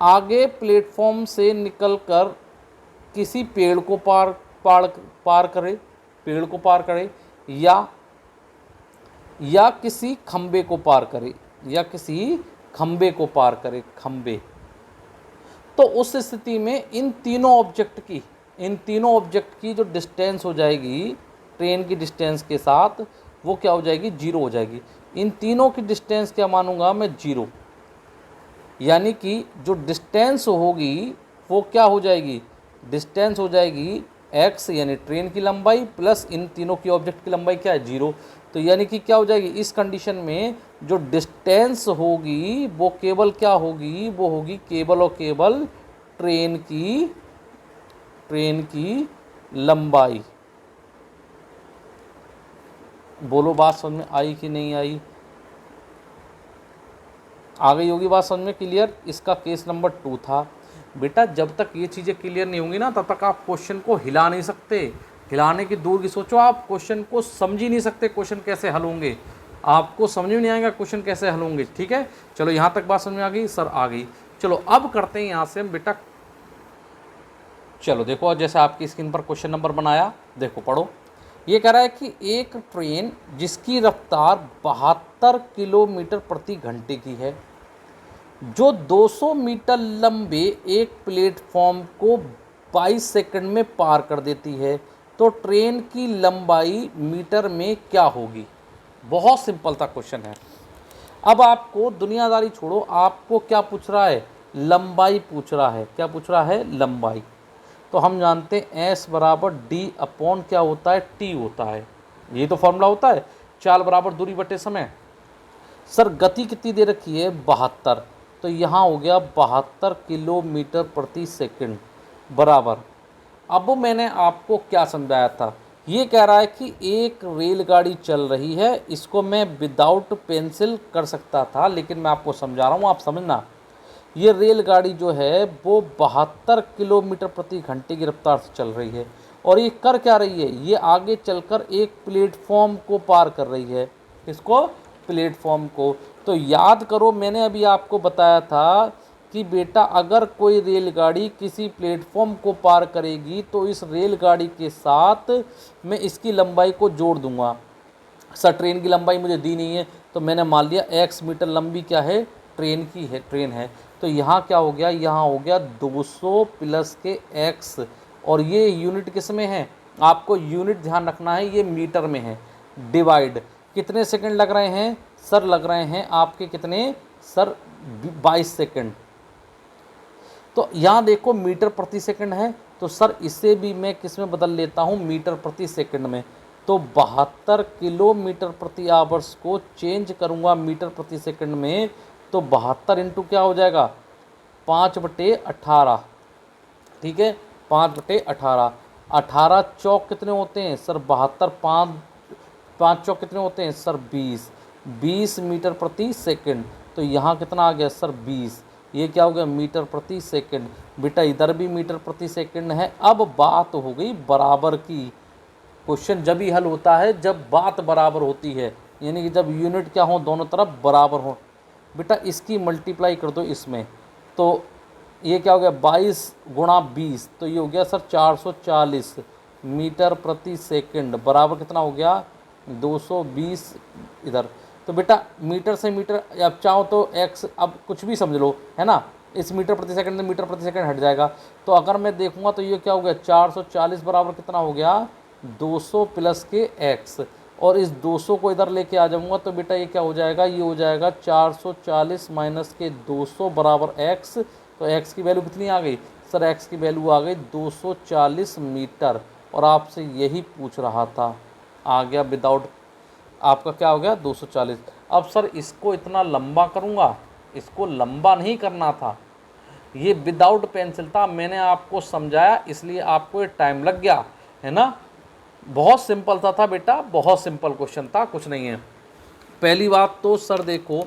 आगे प्लेटफॉर्म से निकलकर किसी पेड़ को पार करे, या किसी खंबे को पार करे, खंबे। तो उस स्थिति में इन तीनों ऑब्जेक्ट की जो डिस्टेंस हो जाएगी ट्रेन की डिस्टेंस के साथ, वो क्या हो जाएगी? 0 हो जाएगी। इन तीनों की डिस्टेंस क्या मानूंगा मैं? 0। यानी कि जो डिस्टेंस होगी वो क्या हो जाएगी? डिस्टेंस हो जाएगी x यानी ट्रेन की लंबाई प्लस इन तीनों की ऑब्जेक्ट की लंबाई क्या है? 0। तो यानी कि क्या हो जाएगी? इस कंडीशन में जो डिस्टेंस होगी वो केवल क्या होगी? वो होगी केवल और केवल ट्रेन की लंबाई। बोलो बात समझ में आई कि नहीं आई? आ गई होगी बात समझ में क्लियर? इसका केस नंबर 2 था। बेटा जब तक ये चीज़ें क्लियर नहीं होंगी ना, तब तक आप क्वेश्चन को हिला नहीं सकते। हिलाने की दूर की सोचो, आप क्वेश्चन को समझ ही नहीं सकते। क्वेश्चन कैसे हल होंगे आपको समझ में नहीं आएगा, क्वेश्चन कैसे हल होंगे, ठीक है? चलो यहाँ तक बात समझ में आ गई? सर आ गई। चलो अब करते हैं यहाँ से हम बेटा, चलो देखो जैसे आपकी स्क्रीन पर क्वेश्चन नंबर बनाया, देखो पढ़ो। ये कह रहा है कि एक ट्रेन जिसकी रफ्तार 72 किलोमीटर प्रति घंटे की है, जो 200 मीटर लंबे एक प्लेटफॉर्म को 22 सेकंड में पार कर देती है, तो ट्रेन की लंबाई मीटर में क्या होगी? बहुत सिंपल सा क्वेश्चन है। अब आपको दुनियादारी छोड़ो, आपको क्या पूछ रहा है? लंबाई पूछ रहा है। क्या पूछ रहा है? लंबाई। तो हम जानते हैं S बराबर D अपॉन क्या होता है? T होता है। ये तो फॉर्मूला होता है, चाल बराबर दूरी बटे समय। सर गति कितनी दे रखी है 72, तो यहाँ हो गया 72 किलोमीटर प्रति सेकंड बराबर। अब मैंने आपको क्या समझाया था, ये कह रहा है कि एक रेलगाड़ी चल रही है, इसको मैं विदाउट पेंसिल कर सकता था, लेकिन मैं आपको समझा रहा हूँ, आप समझना। ये रेलगाड़ी जो है वो 72 किलोमीटर प्रति घंटे की रफ्तार से चल रही है, और ये कर क्या रही है, ये आगे चलकर एक प्लेटफॉर्म को पार कर रही है। किसको? प्लेटफॉर्म को। तो याद करो, मैंने अभी आपको बताया था कि बेटा अगर कोई रेलगाड़ी किसी प्लेटफॉर्म को पार करेगी तो इस रेलगाड़ी के साथ मैं इसकी लंबाई को जोड़ दूंगा। सर ट्रेन की लंबाई मुझे दी नहीं है, तो मैंने मान लिया x मीटर लंबी क्या है, ट्रेन की है, ट्रेन है। तो यहाँ क्या हो गया, यहाँ हो गया 200 प्लस के x, और ये यूनिट किस में है, आपको यूनिट ध्यान रखना है, ये मीटर में है। डिवाइड कितने सेकंड लग रहे हैं सर, लग रहे हैं आपके कितने सर 22 सेकंड। तो यहाँ देखो मीटर प्रति सेकंड है, तो सर इसे भी मैं किस में बदल लेता हूँ, मीटर प्रति सेकंड में। तो 72 किलोमीटर प्रति आवर्स को चेंज करूँगा मीटर प्रति सेकंड में, तो 72 इंटू क्या हो जाएगा 5/18, ठीक है 5/18। 18 चौक कितने होते हैं सर 72, 5 चौक कितने होते हैं सर 20 मीटर प्रति सेकंड। तो यहाँ कितना आ गया सर 20, ये क्या हो गया मीटर प्रति सेकंड। बेटा इधर भी मीटर प्रति सेकंड है। अब बात हो गई बराबर की। क्वेश्चन जब ही हल होता है जब बात बराबर होती है, यानी कि जब यूनिट क्या हो दोनों तरफ बराबर हो। बेटा इसकी मल्टीप्लाई कर दो इसमें, तो ये क्या हो गया 22 गुणा 20, तो ये हो गया सर 440 मीटर प्रति सेकंड बराबर कितना हो गया 220 इधर। तो बेटा मीटर से मीटर, अब चाहो तो x, अब कुछ भी समझ लो है ना, इस मीटर प्रति सेकंड से मीटर प्रति सेकंड हट जाएगा। तो अगर मैं देखूंगा तो ये क्या हो गया 440 बराबर कितना हो गया 200 प्लस के x, और इस 200 को इधर लेके आ जाऊंगा तो बेटा ये क्या हो जाएगा, ये हो जाएगा 440 माइनस के 200 बराबर x। तो x की वैल्यू कितनी आ गई सर, x की वैल्यू आ गई 240 मीटर, और आपसे यही पूछ रहा था। आ गया विदाउट, आपका क्या हो गया 240। अब सर इसको इतना लंबा करूँगा, इसको लंबा नहीं करना था, ये विदाउट पेंसिल था, मैंने आपको समझाया इसलिए आपको ये टाइम लग गया है ना। बहुत सिंपल सा था बेटा, बहुत सिंपल क्वेश्चन था, कुछ नहीं है। पहली बात तो सर देखो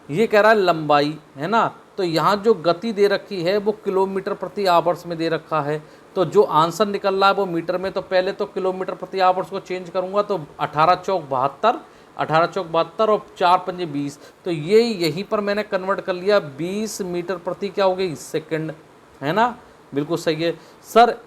ये कह रहा है लंबाई है ना, तो यहाँ जो गति दे रखी है वो किलोमीटर प्रति आवर्स में दे रखा है, तो जो आंसर निकल रहा है वो मीटर में। तो पहले तो किलोमीटर प्रति आवर्स को चेंज करूँगा, तो 18 चौक 72, 18 चौक 72 और 4 पंजे 20, तो ये यहीं पर मैंने कन्वर्ट कर लिया 20 मीटर प्रति क्या हो गई सेकंड, है ना। बिल्कुल सही है सर।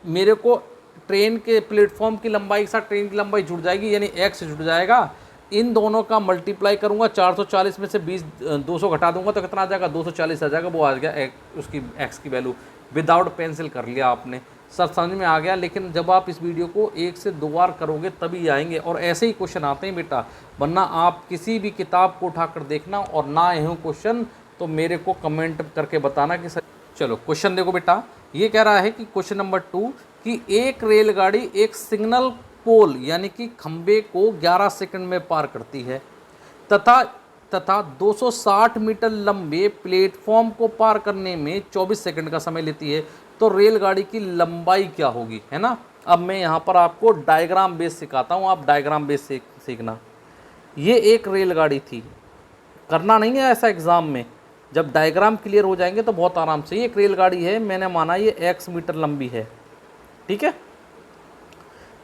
मेरे को ट्रेन के प्लेटफॉर्म की लंबाई के साथ ट्रेन की लंबाई जुड़ जाएगी, यानी x जुड़ जाएगा। इन दोनों का मल्टीप्लाई करूंगा, 440 में से 200 घटा दूंगा तो कितना आ जाएगा 240 आ जाएगा, वो आ गया उसकी x की वैल्यू। विदाउट पेंसिल कर लिया आपने सर, समझ में आ गया। लेकिन जब आप इस वीडियो को 1 से 2 बार करोगे तभी आएंगे, और ऐसे ही क्वेश्चन आते हैं बेटा, वरना आप किसी भी किताब को उठाकर देखना और ना आए हो क्वेश्चन तो मेरे को कमेंट करके बताना कि सर। चलो क्वेश्चन देखो बेटा, ये कह रहा है कि क्वेश्चन नंबर 2 कि एक रेलगाड़ी एक सिग्नल पोल यानी कि खंबे को 11 सेकंड में पार करती है तथा 260 मीटर लंबे प्लेटफॉर्म को पार करने में 24 सेकंड का समय लेती है, तो रेलगाड़ी की लंबाई क्या होगी, है ना। अब मैं यहाँ पर आपको डायग्राम बेस सिखाता हूँ, आप डायग्राम बेस सीखना। ये एक रेलगाड़ी थी, करना नहीं है ऐसा एग्ज़ाम में, जब डायग्राम क्लियर हो जाएंगे तो बहुत आराम से। ये एक रेलगाड़ी है, मैंने माना ये x मीटर लंबी है, ठीक है।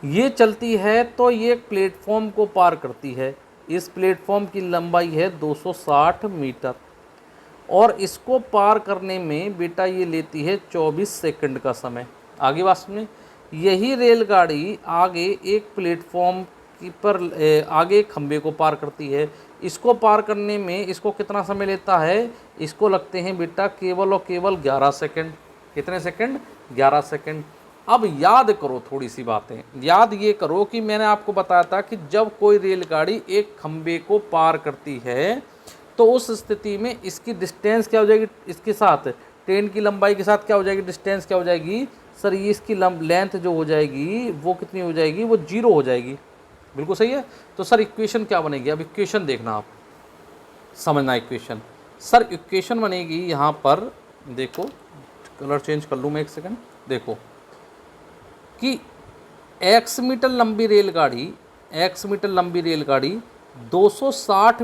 ये चलती है तो ये प्लेटफॉर्म को पार करती है, इस प्लेटफॉर्म की लंबाई है 260 मीटर, और इसको पार करने में बेटा ये लेती है 24 सेकंड का समय। आगे बात सुनिए, यही रेलगाड़ी आगे एक प्लेटफॉर्म पर आगे खंबे को पार करती है, इसको पार करने में इसको कितना समय लेता है, इसको लगते हैं बेटा केवल और केवल 11 सेकंड। कितने सेकंड 11 सेकंड। अब याद करो थोड़ी सी बातें, याद ये करो कि मैंने आपको बताया था कि जब कोई रेलगाड़ी एक खंबे को पार करती है तो उस स्थिति में इसकी डिस्टेंस क्या हो जाएगी, इसके साथ ट्रेन की लंबाई के साथ क्या हो जाएगी, डिस्टेंस क्या हो जाएगी सर, ये इसकी लेंथ जो हो जाएगी वो कितनी हो जाएगी, वो 0 हो जाएगी। बिल्कुल सही है। तो सर इक्वेशन क्या बनेगी, अब इक्वेशन देखना आप, समझना इक्वेशन। सर इक्वेशन बनेगी यहाँ पर, देखो कलर चेंज कर लूँ मैं एक सेकंड, देखो कि x मीटर लंबी रेलगाड़ी, x मीटर लंबी रेलगाड़ी 260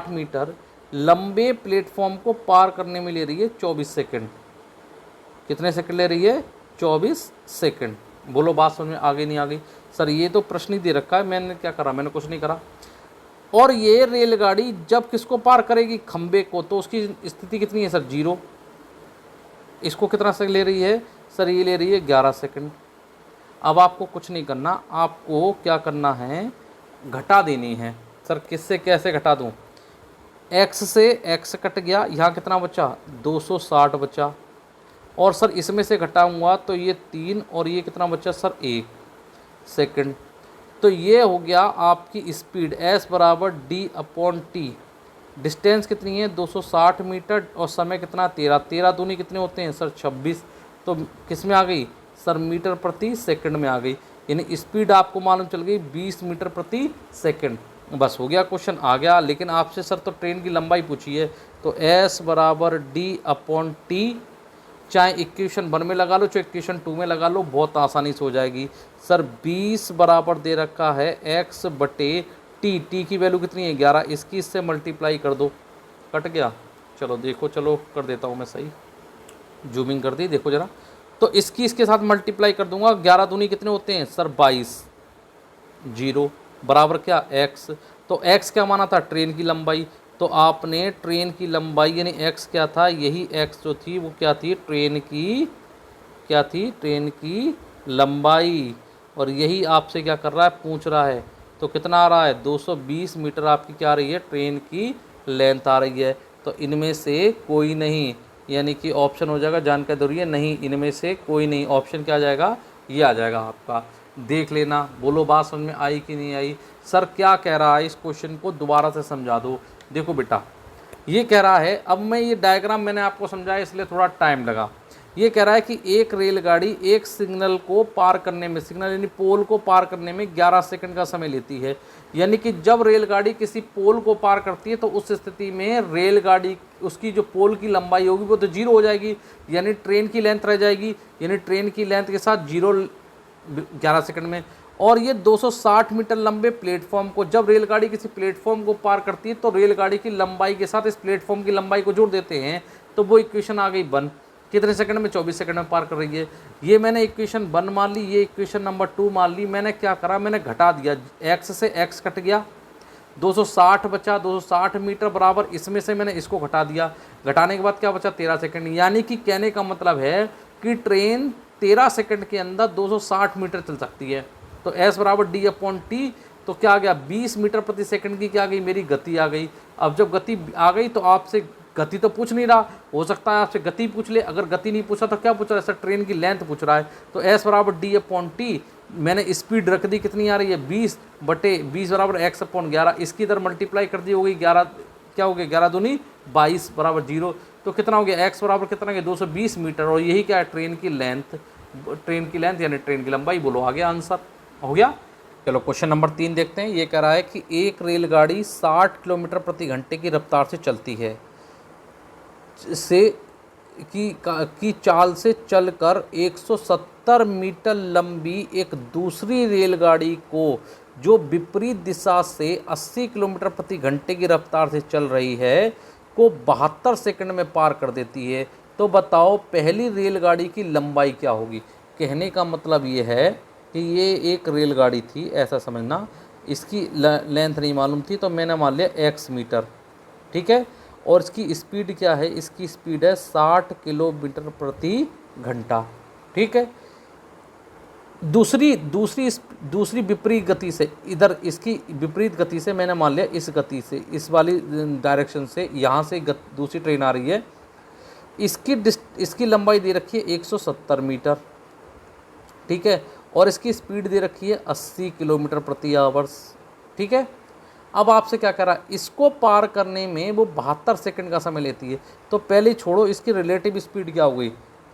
मीटर लंबे प्लेटफॉर्म को पार करने में ले रही है 24 सेकंड। कितने सेकंड ले रही है? 24 सेकंड। बोलो बात समझ में आ गई नहीं आ गई? सर ये तो प्रश्न ही दे रखा है, मैंने क्या करा? मैंने कुछ नहीं करा। और ये रेलगाड़ी जब किसको पार करेगी? खंबे को, तो उसकी स्थिति कितनी है सर? 0। इसको कितना सेकंड ले रही है सर? ये ले रही है 11 सेकंड। अब आपको कुछ नहीं करना, आपको क्या करना है? घटा देनी है। सर किससे कैसे घटा दूँ? x से x कट गया, यहाँ कितना बचा? 260 बचा। और सर इसमें से घटाऊंगा तो ये 3 और ये कितना बचा सर? 1 सेकंड। तो ये हो गया आपकी स्पीड s बराबर d/t। डिस्टेंस कितनी है? 260 मीटर और समय कितना? 13। 13 दूनी कितने होते हैं सर? 26। तो किस में आ गई सर? मीटर प्रति सेकंड में आ गई। यानी स्पीड आपको मालूम चल गई 20 मीटर प्रति सेकंड। बस हो गया, क्वेश्चन आ गया। लेकिन आपसे सर तो ट्रेन की लंबाई पूछी है, तो s बराबर d/t, चाहे इक्वेशन 1 में लगा लो चाहे इक्वेशन 2 में लगा लो, बहुत आसानी से हो जाएगी। सर 20 बराबर दे रखा है x बटे t की वैल्यू कितनी है? 11। इसकी इससे मल्टीप्लाई कर दो, कट गया। चलो देखो, चलो कर देता हूँ मैं सही, जूमिंग कर दी, देखो ज़रा। तो इसकी इसके साथ मल्टीप्लाई कर दूंगा, 11 दूनी कितने होते हैं सर? 22। 0 बराबर क्या? x। तो x क्या माना था? ट्रेन की लंबाई। तो आपने ट्रेन की लंबाई यानी x क्या था? यही x जो थी वो क्या थी? ट्रेन की क्या थी? ट्रेन की लंबाई। और यही आपसे क्या कर रहा है? पूछ रहा है। तो कितना आ रहा है? 220 मीटर आपकी क्या आ रही है? ट्रेन की लेंथ आ रही है। तो इनमें से कोई नहीं, यानी कि ऑप्शन हो जाएगा, जानकारी जरूरी है नहीं, इनमें से कोई नहीं। ऑप्शन क्या आ जाएगा? ये आ जाएगा आपका। देख लेना, बोलो बात समझ में आई कि नहीं आई? सर क्या कह रहा है, इस क्वेश्चन को दोबारा से समझा दो। देखो बेटा, ये कह रहा है, अब मैं ये डायग्राम मैंने आपको समझाया इसलिए थोड़ा टाइम लगा। ये कह रहा है कि एक रेलगाड़ी एक सिग्नल को पार करने में, सिग्नल यानी पोल को पार करने में 11 सेकंड का समय लेती है। यानी कि जब रेलगाड़ी किसी पोल को पार करती है तो उस स्थिति में रेलगाड़ी, उसकी जो पोल की लंबाई होगी वो तो 0 हो जाएगी, यानी ट्रेन की लेंथ रह जाएगी। यानी ट्रेन की लेंथ के साथ 0 11 सेकंड में। और ये 260 मीटर लंबे प्लेटफॉर्म को, जब रेलगाड़ी किसी प्लेटफॉर्म को पार करती है तो रेलगाड़ी की लंबाई के साथ इस प्लेटफॉर्म की लंबाई को जोड़ देते हैं, तो वो इक्वेशन आ गई 1। कितने सेकंड में? 24 सेकंड में पार कर रही है। ये मैंने इक्वेशन 1 मान ली, ये इक्वेशन नंबर 2 मान ली। मैंने क्या करा? मैंने घटा दिया, x से x कट गया, 260 बचा, 260 मीटर बराबर, इसमें से मैंने इसको घटा दिया। घटाने के बाद क्या बचा? 13 सेकंड। यानी कि कहने का मतलब है कि ट्रेन 13 सेकंड के अंदर 260 मीटर चल सकती है। तो s बराबर d/t, तो क्या आ गया? 20 मीटर प्रति सेकंड की क्या आ गई? मेरी गति आ गई। अब जब गति आ गई तो आपसे गति तो पूछ नहीं रहा, हो सकता है आपसे गति पूछ ले। अगर गति नहीं पूछा तो क्या पूछ रहा है सर? ट्रेन की लेंथ पूछ रहा है। तो s बराबर d/t, मैंने स्पीड रख दी, कितनी आ रही है? 20/20 बराबर x/11। इसकी इधर मल्टीप्लाई कर दी, हो गई 11, क्या हो गया? 11 दूनी 22 बराबर 0। तो कितना हो गया? x बराबर कितना गया? 220 मीटर। और यही क्या है? ट्रेन की लेंथ। ट्रेन की लेंथ यानी ट्रेन की लंबाई। बोलो आ गया आंसर? हो गया। चलो क्वेश्चन नंबर 3 देखते हैं। ये कह रहा है कि एक रेलगाड़ी 60 किलोमीटर प्रति घंटे की रफ्तार से चलती है, की चाल से चलकर 170 मीटर लंबी एक दूसरी रेलगाड़ी को, जो विपरीत दिशा से 80 किलोमीटर प्रति घंटे की रफ्तार से चल रही है, को 72 सेकंड में पार कर देती है। तो बताओ पहली रेलगाड़ी की लंबाई क्या होगी? कहने का मतलब ये है कि ये एक रेलगाड़ी थी, ऐसा समझना। इसकी लेंथ नहीं मालूम थी तो मैंने मान लिया x मीटर, ठीक है। और इसकी स्पीड क्या है? इसकी स्पीड है 60 किलोमीटर प्रति घंटा, ठीक है। दूसरी विपरीत गति से, इधर इसकी विपरीत गति से मैंने मान लिया इस गति से, इस वाली डायरेक्शन से यहाँ से दूसरी ट्रेन आ रही है। इसकी लंबाई दे रखी है 170 मीटर, ठीक है। और इसकी स्पीड दे रखी है 80 किलोमीटर प्रति आवर्स, ठीक है। अब आपसे क्या कह रहा है? इसको पार करने में वो 72 सेकंड का समय लेती है। तो पहले छोड़ो, इसकी रिलेटिव स्पीड क्या हो गई?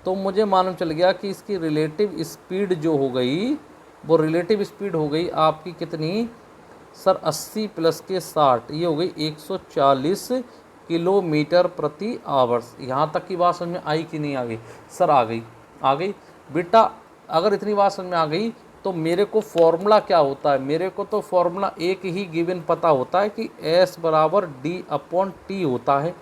तो मुझे मालूम चल गया कि इसकी रिलेटिव स्पीड जो हो गई, वो रिलेटिव स्पीड हो गई आपकी कितनी? सर 80 प्लस के 60, ये हो गई 140 किलोमीटर प्रति आवर्स। यहाँ तक की बात समझ में आई कि नहीं आ गई? सर आ गई, आ गई बेटा। अगर इतनी बात समझ में आ गई तो मेरे को फॉर्मूला क्या होता है? मेरे को तो फॉर्मूला एक ही गिवन पता होता है कि S बराबर D/T होता है,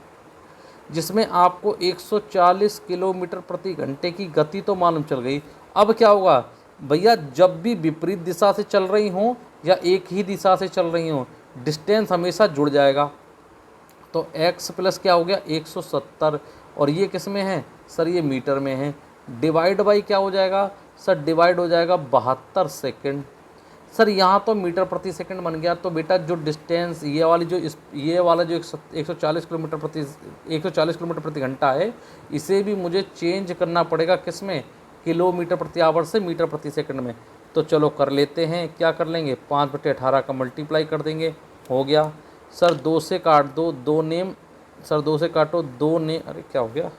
जिसमें आपको 140 किलोमीटर प्रति घंटे की गति तो मालूम चल गई। अब क्या होगा भैया, जब भी विपरीत दिशा से चल रही हों या एक ही दिशा से चल रही हों, डिस्टेंस हमेशा जुड़ जाएगा। तो x प्लस क्या हो गया 170, और ये किस में है सर? ये मीटर में है। डिवाइड बाई क्या हो जाएगा सर? डिवाइड हो जाएगा 72 सेकेंड। सर यहाँ तो मीटर प्रति सेकंड बन गया। तो बेटा जो डिस्टेंस ये वाला जो 140 किलोमीटर प्रति घंटा है, इसे भी मुझे चेंज करना पड़ेगा किस में? किलोमीटर प्रति आवर से मीटर प्रति सेकंड में। तो चलो कर लेते हैं। क्या कर लेंगे? 5/18 का मल्टीप्लाई कर देंगे, हो गया। सर 2 से काट दो, 2 नेम, सर 2 से काटो, 2 नेम, अरे क्या हो गया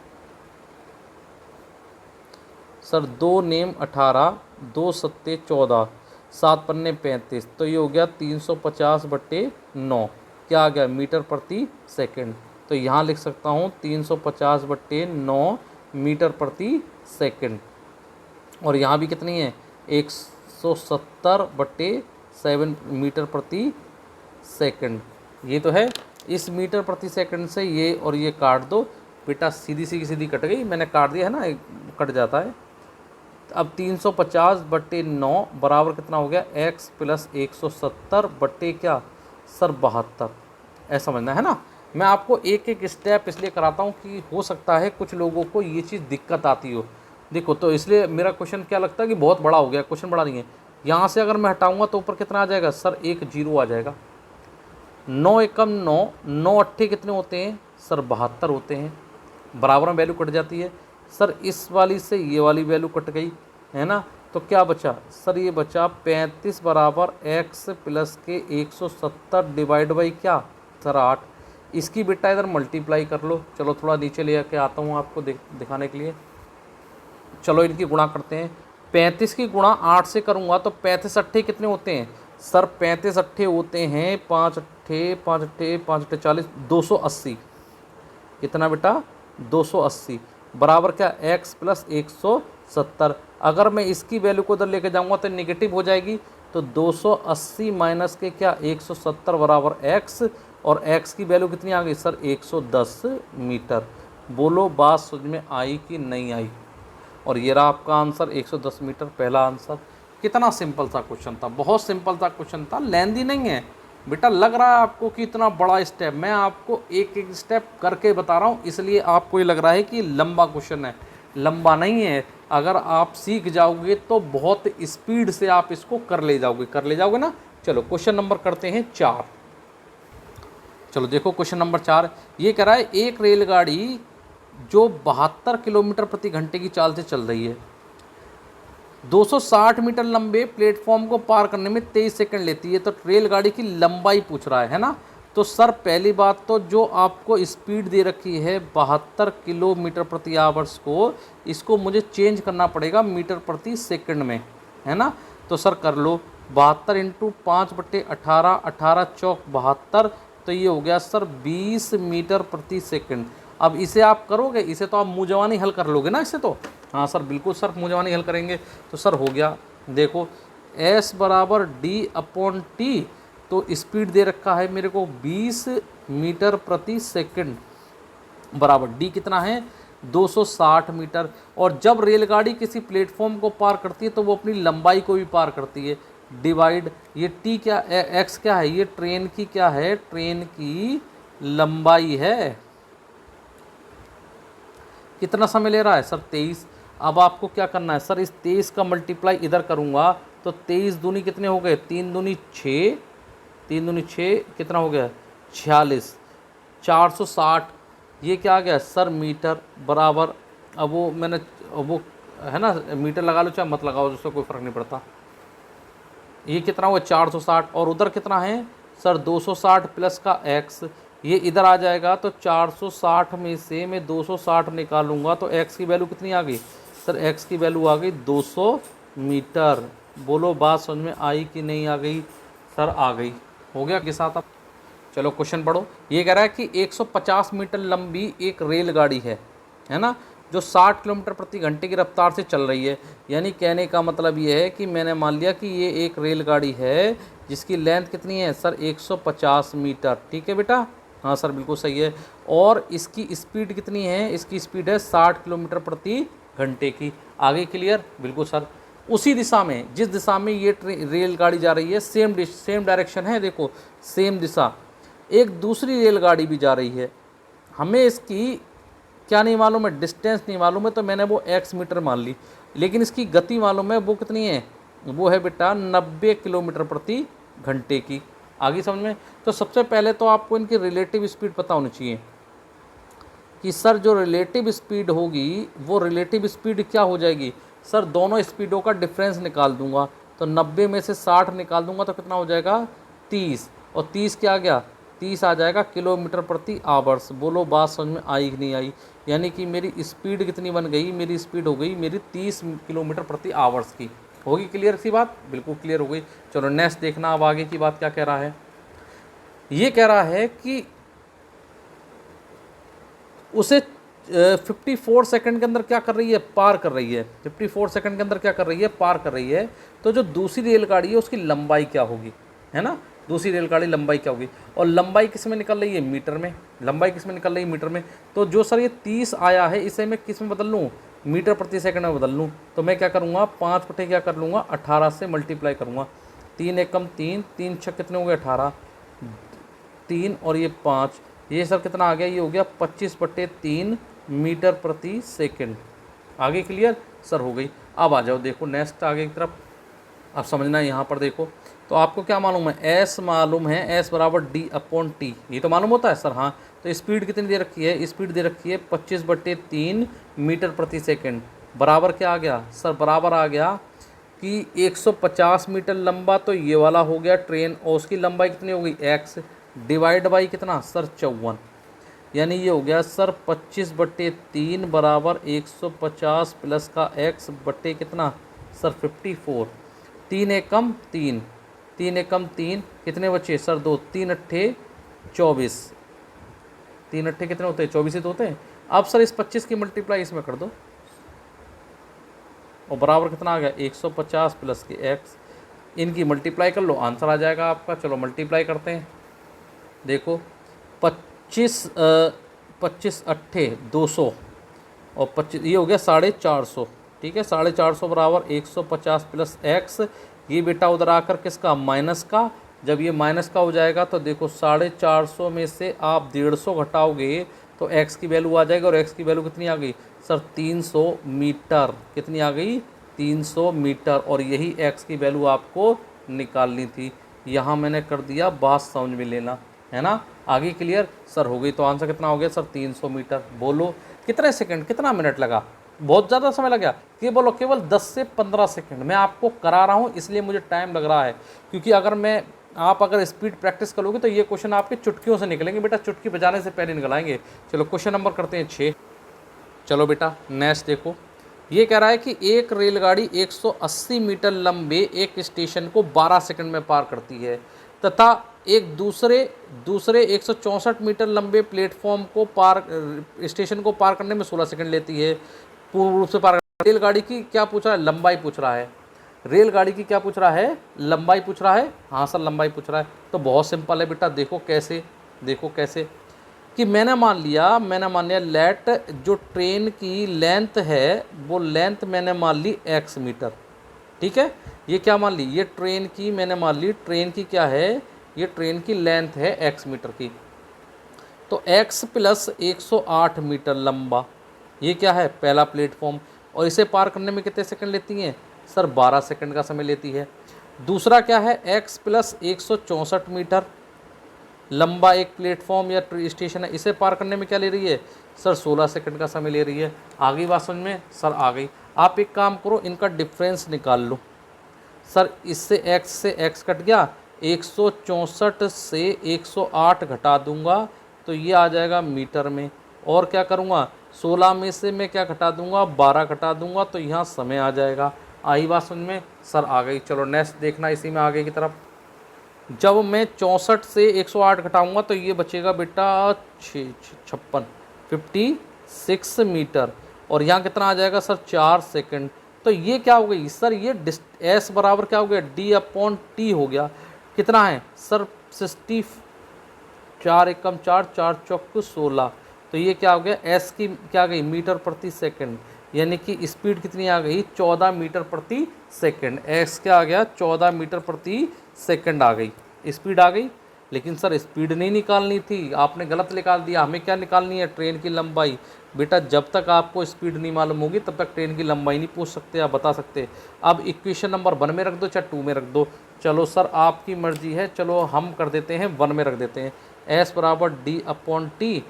सर? 2 नेम 18, 2 सत्ते 14, 7 पन्ने 35, तो ये हो गया 350/9। क्या आ गया? मीटर प्रति सेकंड। तो यहाँ लिख सकता हूँ 350/9 मीटर प्रति सेकंड। और यहाँ भी कितनी है? 170/7 मीटर प्रति सेकंड। ये तो है। इस मीटर प्रति सेकंड से ये और ये काट दो बेटा, सीधी सीधी कट गई, मैंने काट दिया है ना, कट जाता है। अब 350/9 बराबर कितना हो गया? x प्लस 170 क्या सर? 72। ऐसा समझना है ना। मैं आपको एक एक स्टेप इसलिए कराता हूँ कि हो सकता है कुछ लोगों को ये चीज़ दिक्कत आती हो। देखो, तो इसलिए मेरा क्वेश्चन क्या लगता है कि बहुत बड़ा हो गया। क्वेश्चन बड़ा नहीं है। यहाँ से अगर मैं हटाऊंगा तो ऊपर कितना आ जाएगा सर? 1 0 आ जाएगा। 9 एकम 9, 9 अट्ठे कितने होते हैं सर? 72 होते हैं। बराबर में वैल्यू कट जाती है सर। इस वाली से ये वाली वैल्यू कट गई है ना। तो क्या बचा सर? ये बचा 35 बराबर x प्लस के 170 डिवाइड बाई क्या सर? 8। इसकी बेटा इधर मल्टीप्लाई कर लो। चलो थोड़ा नीचे ले आके आता हूँ आपको दिखाने के लिए। चलो इनकी गुणा करते हैं। 35 की गुणा 8 से करूँगा तो 35 अट्ठे कितने होते हैं सर? 35 अट्ठे होते हैं 5 अट्ठे 5 अट्ठे 5 अट्ठे 40, 280। कितना बेटा? 280 बराबर क्या? x plus 170। अगर मैं इसकी वैल्यू को उधर लेके जाऊंगा तो नेगेटिव हो जाएगी। तो 280 माइनस के क्या 170 बराबर x, और x की वैल्यू कितनी आ गई सर? 110 मीटर। बोलो बात समझ में आई कि नहीं आई? और ये रहा आपका आंसर 110 मीटर, पहला आंसर। कितना सिंपल सा क्वेश्चन था, बहुत सिंपल सा क्वेश्चन था, लेंदी नहीं है बेटा। लग रहा है आपको कि इतना बड़ा स्टेप, मैं आपको एक एक स्टेप करके बता रहा हूँ, इसलिए आपको ये लग रहा है कि लंबा क्वेश्चन है। लंबा नहीं है। अगर आप सीख जाओगे तो बहुत स्पीड से आप इसको कर ले जाओगे ना। चलो क्वेश्चन नंबर करते हैं 4। चलो देखो क्वेश्चन नंबर 4 ये कह रहा है एक रेलगाड़ी जो 72 किलोमीटर प्रति घंटे की चाल से चल रही है, 260 मीटर लंबे प्लेटफॉर्म को पार करने में 23 सेकंड लेती है। तो रेलगाड़ी की लंबाई पूछ रहा है ना। तो सर पहली बात तो जो आपको स्पीड दे रखी है 72 किलोमीटर प्रति आवर्स को, इसको मुझे चेंज करना पड़ेगा मीटर प्रति सेकंड में, है ना। तो सर कर लो 72 इंटू 5/18, 18 चौक 72, तो ये हो गया सर 20 मीटर प्रति सेकंड। अब इसे आप करोगे, इसे तो आप मुँह जवानी हल कर लोगे ना इसे तो। हाँ सर बिल्कुल सर, मुँह जवानी हल करेंगे। तो सर हो गया, देखो S बराबर D/T, तो स्पीड दे रखा है मेरे को 20 मीटर प्रति सेकंड बराबर D कितना है 260 मीटर। और जब रेलगाड़ी किसी प्लेटफॉर्म को पार करती है तो वो अपनी लंबाई को भी पार करती है, डिवाइड ये T क्या X क्या है, ये ट्रेन की क्या है, ट्रेन की लंबाई है। कितना समय ले रहा है सर 23। अब आपको क्या करना है सर, इस 23 का मल्टीप्लाई इधर करूँगा तो 23 दूनी कितने हो गए, 3 दूनी 6, 3 दूनी 6, कितना हो गया 46, 460, ये क्या आ गया सर मीटर बराबर। अब वो मैंने वो है ना, मीटर लगा लो चाहे मत लगाओ, उससे कोई फ़र्क नहीं पड़ता। ये कितना हुआ 460, और उधर कितना है सर 260 प्लस का x, ये इधर आ जाएगा। तो 460 में से मैं 260 निकालूंगा तो x की वैल्यू कितनी आ गई सर, x की वैल्यू आ गई 200 मीटर। बोलो बात समझ में आई कि नहीं आ गई सर? आ गई। हो गया के साथ आप। चलो क्वेश्चन पढ़ो। ये कह रहा है कि 150 मीटर लंबी एक रेलगाड़ी है ना, जो 60 किलोमीटर प्रति घंटे की रफ्तार से चल रही है। यानी कहने का मतलब ये है कि मैंने मान लिया कि ये एक रेलगाड़ी है जिसकी लेंथ कितनी है सर 150 मीटर। ठीक है बेटा, हाँ सर बिल्कुल सही है। और इसकी स्पीड कितनी है, इसकी स्पीड है 60 किलोमीटर प्रति घंटे की। आगे क्लियर, बिल्कुल सर। उसी दिशा में, जिस दिशा में ये रेलगाड़ी जा रही है, सेम डायरेक्शन है, देखो सेम दिशा, एक दूसरी रेलगाड़ी भी जा रही है। हमें इसकी क्या नहीं मालूम है, डिस्टेंस नहीं मालूम है, तो मैंने वो x मीटर मान ली। लेकिन इसकी गति मालूम है, वो कितनी है, वो है बेटा 90 किलोमीटर प्रति घंटे की। आगे समझ में। तो सबसे पहले तो आपको इनकी रिलेटिव स्पीड पता होनी चाहिए कि सर जो रिलेटिव स्पीड होगी वो रिलेटिव स्पीड क्या हो जाएगी सर, दोनों स्पीडों का डिफरेंस निकाल दूंगा। तो 90 में से 60 निकाल दूंगा तो कितना हो जाएगा 30, और 30 क्या आ गया, 30 आ जाएगा किलोमीटर प्रति आवर्स। बोलो बात समझ में आई कि नहीं आई। यानी कि मेरी स्पीड कितनी बन गई, मेरी स्पीड हो गई मेरी 30 किलोमीटर प्रति आवर्स की। होगी क्लियर सी बात, बिल्कुल क्लियर हो गई। चलो नेक्स्ट देखना अब आगे की बात क्या कह रहा है। ये कह रहा है कि उसे 54 सेकंड के अंदर क्या कर रही है, पार कर रही है। 54 सेकंड के अंदर क्या कर रही है, पार कर रही है। तो जो दूसरी रेलगाड़ी है उसकी लंबाई क्या होगी, है ना, दूसरी रेलगाड़ी लंबाई क्या होगी। और लंबाई किस में निकल रही है, मीटर में। लंबाई किस में निकल रही है, मीटर में। तो जो सर ये 30 आया है इसे मैं किस में बदल लूँ, मीटर प्रति सेकंड में बदल लूँ। तो मैं क्या करूँगा, 5 बटे क्या कर लूँगा 18 से मल्टीप्लाई करूँगा। 3 एकम 3, 3 छः कितने हो गए 18, 3 और ये 5, ये सर कितना आ गया, ये हो गया 25/3 मीटर प्रति सेकंड। आगे क्लियर सर, हो गई। अब आ जाओ देखो नेक्स्ट आगे की तरफ। अब समझना है यहाँ पर देखो, तो आपको क्या मालूम है, एस मालूम है, एस बराबर d/t, ये तो मालूम होता है सर। हाँ, तो स्पीड कितनी दे रखी है, स्पीड दे रखी है 25/3 मीटर प्रति सेकंड। बराबर क्या आ गया सर, बराबर आ गया कि 150 मीटर लंबा तो ये वाला हो गया ट्रेन, और उसकी लंबाई कितनी हो गई x, डिवाइड बाई कितना सर 54। यानी ये हो गया सर 25/3 बराबर 150 प्लस का x बटे कितना सर 54। 3 एकम 3, 3 एकम 3 कितने बचे सर 2, 3 अट्ठे 24, 3 अट्ठे कितने होते हैं 24 ही तो होते हैं। अब सर इस 25 की मल्टीप्लाई इसमें कर दो, और बराबर कितना आ गया 150 प्लस के x, इनकी मल्टीप्लाई कर लो, आंसर आ जाएगा आपका। चलो मल्टीप्लाई करते हैं, देखो 25 अट्ठे 200 और 25, ये हो गया 450। ठीक है, 450 बराबर 150 प्लस x, ये बेटा उधर आकर किसका, माइनस का। जब ये माइनस का हो जाएगा तो देखो 450 में से आप 150 घटाओगे तो x की वैल्यू आ जाएगी, और x की वैल्यू कितनी आ गई सर 300 मीटर। कितनी आ गई 300 मीटर, और यही x की वैल्यू आपको निकालनी थी। यहाँ मैंने कर दिया, बात समझ में लेना, है ना। आगे क्लियर सर, हो गई। तो आंसर कितना हो गया सर 300 मीटर। बोलो कितने सेकंड, कितना मिनट लगा, बहुत ज़्यादा समय लगा, ये बोलो केवल 10 से 15 सेकंड। मैं आपको करा रहा हूँ इसलिए मुझे टाइम लग रहा है, क्योंकि आप अगर स्पीड प्रैक्टिस करोगे तो ये क्वेश्चन आपके चुटकियों से निकलेंगे बेटा, चुटकी बजाने से पहले निकल आएंगे। चलो क्वेश्चन नंबर करते हैं 6। चलो बेटा नेक्स्ट देखो, ये कह रहा है कि एक रेलगाड़ी 180 मीटर लंबे एक स्टेशन को 12 सेकंड में पार करती है, तथा एक दूसरे 164 मीटर लंबे प्लेटफॉर्म को स्टेशन को पार करने में 16 सेकंड लेती है। पूर्ण रूप से पार। रेलगाड़ी की क्या पूछ रहा है, लंबाई पूछ रहा है। रेलगाड़ी की क्या पूछ रहा है, लंबाई पूछ रहा है। हाँ सर लंबाई पूछ रहा है। तो बहुत सिंपल है बेटा, देखो कैसे, देखो कैसे कि मैंने मान लिया लेट जो ट्रेन की लेंथ है वो लेंथ मैंने मान ली x मीटर। ठीक है, ये क्या मान ली, ये ट्रेन की मैंने मान ली, ट्रेन की क्या है, ये ट्रेन की लेंथ है x मीटर की। तो x प्लस 108 मीटर लंबा, ये क्या है पहला प्लेटफॉर्म, और इसे पार करने में कितने सेकंड लेती हैं सर 12 सेकंड का समय लेती है। दूसरा क्या है x प्लस 164 मीटर लंबा एक प्लेटफॉर्म या स्टेशन है, इसे पार करने में क्या ले रही है सर 16 सेकंड का समय ले रही है। आ गई बात समझ में सर, आ गई। आप एक काम करो, इनका डिफरेंस निकाल लो सर। इससे x कट गया, 164 से 108 घटा दूंगा तो ये आ जाएगा मीटर में, और क्या करूँगा 16 में से मैं क्या घटा दूंगा 12 घटा दूंगा, तो यहाँ समय आ जाएगा। आई बात समझ में सर, आ गई। चलो नेक्स्ट देखना इसी में आगे की तरफ। जब मैं 64 से 108 घटाऊंगा तो ये बचेगा बेटा 56 56 मीटर। और यहाँ कितना आ जाएगा सर 4 सेकंड। तो ये क्या हो गई सर, ये एस बराबर क्या हो गया d/t हो गया। कितना है सर 60, 4 एकम 4, 4 चौक 16। तो ये क्या हो गया एस की क्या आ गई मीटर प्रति सेकंड, यानी कि स्पीड कितनी आ गई 14 मीटर प्रति सेकंड। एस क्या आ गया 14 मीटर प्रति सेकंड आ गई, स्पीड आ गई। लेकिन सर स्पीड नहीं निकालनी थी, आपने गलत निकाल दिया। हमें क्या निकालनी है ट्रेन की लंबाई। बेटा जब तक आपको स्पीड नहीं मालूम होगी तब तक ट्रेन की लंबाई नहीं पूछ सकते, आप बता सकते। अब इक्वेशन नंबर 1 में रख दो चाहे 2 में रख दो, चलो सर आपकी मर्जी है। चलो हम कर देते हैं 1 में रख देते हैं। एस बराबर d/t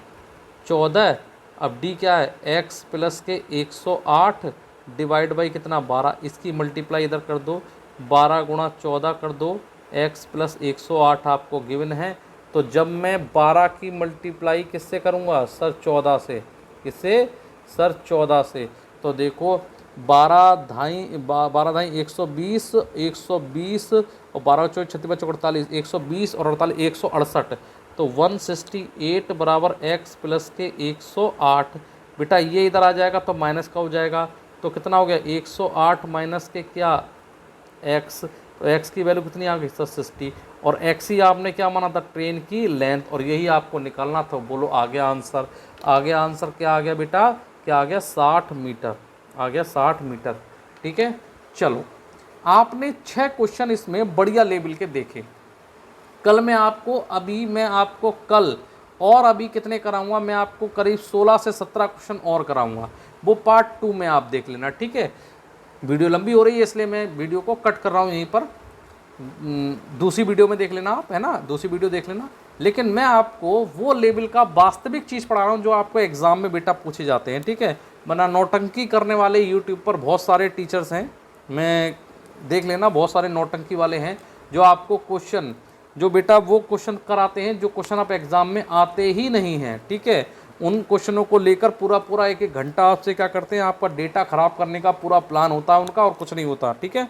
14, अब d क्या है x प्लस के 108 डिवाइड बाई कितना 12, इसकी मल्टीप्लाई इधर कर दो, 12 गुणा 14 कर दो, x प्लस 108 आपको गिवन है। तो जब मैं 12 की मल्टीप्लाई किससे करूँगा सर 14 से, किससे सर 14 से। तो देखो 12 धाई 120, 120 और 12 चौक 36 48, 120 और 48 168। तो 168 बराबर x प्लस के 108। बेटा ये इधर आ जाएगा तो माइनस का हो जाएगा, तो कितना हो गया 108 माइनस के क्या x। तो x की वैल्यू कितनी आ गई सर 60। और x ही आपने क्या माना था ट्रेन की लेंथ, और यही आपको निकालना था। बोलो आ गया आंसर। आ गया आंसर क्या आ गया बेटा, क्या आ गया 60 मीटर आ गया 60 मीटर। ठीक है, चलो आपने 6 क्वेश्चन इसमें बढ़िया लेवल के देखे। कल मैं आपको कल और अभी कितने कराऊंगा, मैं आपको करीब 16 से 17 क्वेश्चन और कराऊंगा, वो पार्ट 2 में आप देख लेना। ठीक है, वीडियो लंबी हो रही है इसलिए मैं वीडियो को कट कर रहा हूँ यहीं पर, दूसरी वीडियो में देख लेना आप, है ना, दूसरी वीडियो देख लेना। लेकिन मैं आपको वो लेवल का वास्तविक चीज़ पढ़ा रहा हूँ जो आपको एग्ज़ाम में बेटा पूछे जाते हैं। ठीक है, वरना नौटंकी करने वाले यूट्यूब पर बहुत सारे टीचर्स हैं, मैं देख लेना बहुत सारे नौटंकी वाले हैं जो आपको क्वेश्चन जो बेटा वो क्वेश्चन कराते हैं जो क्वेश्चन आप एग्ज़ाम में आते ही नहीं हैं। ठीक है, उन क्वेश्चनों को लेकर पूरा एक घंटा आपसे क्या करते हैं, आपका डेटा ख़राब करने का पूरा प्लान होता है उनका, और कुछ नहीं होता। ठीक है,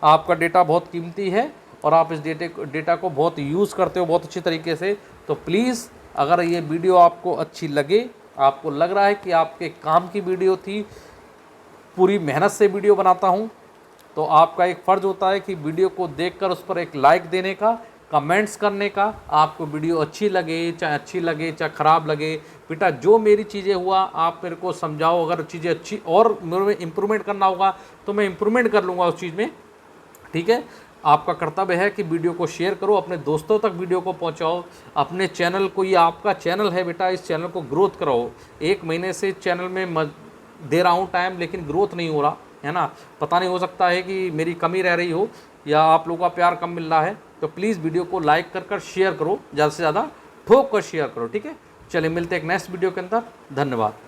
आपका डेटा बहुत कीमती है और आप इस डेटा को बहुत यूज़ करते हो बहुत अच्छी तरीके से। तो प्लीज़ अगर ये वीडियो आपको अच्छी लगे, आपको लग रहा है कि आपके काम की वीडियो थी, पूरी मेहनत से वीडियो बनाता हूँ, तो आपका एक फ़र्ज़ होता है कि वीडियो को देखकर उस पर एक लाइक देने का, कमेंट्स करने का। आपको वीडियो अच्छी लगे चाहे ख़राब लगे, बेटा जो मेरी चीज़ें हुआ आप मेरे को समझाओ। अगर चीज़ें अच्छी और मेरे में इम्प्रूवमेंट करना होगा तो मैं इम्प्रूवमेंट कर लूँगा उस चीज़ में। ठीक है, आपका कर्तव्य है कि वीडियो को शेयर करो, अपने दोस्तों तक वीडियो को पहुंचाओ, अपने चैनल को, ये आपका चैनल है बेटा, इस चैनल को ग्रोथ कराओ। 1 महीने से चैनल में दे रहा हूँ टाइम, लेकिन ग्रोथ नहीं हो रहा है ना, पता नहीं, हो सकता है कि मेरी कमी रह रही हो या आप लोगों का प्यार कम मिल रहा है। तो प्लीज़ वीडियो को लाइक कर शेयर करो, ज़्यादा से ज़्यादा ठोक कर शेयर करो। ठीक है, चलिए मिलते हैं एक नेक्स्ट वीडियो के अंदर। धन्यवाद।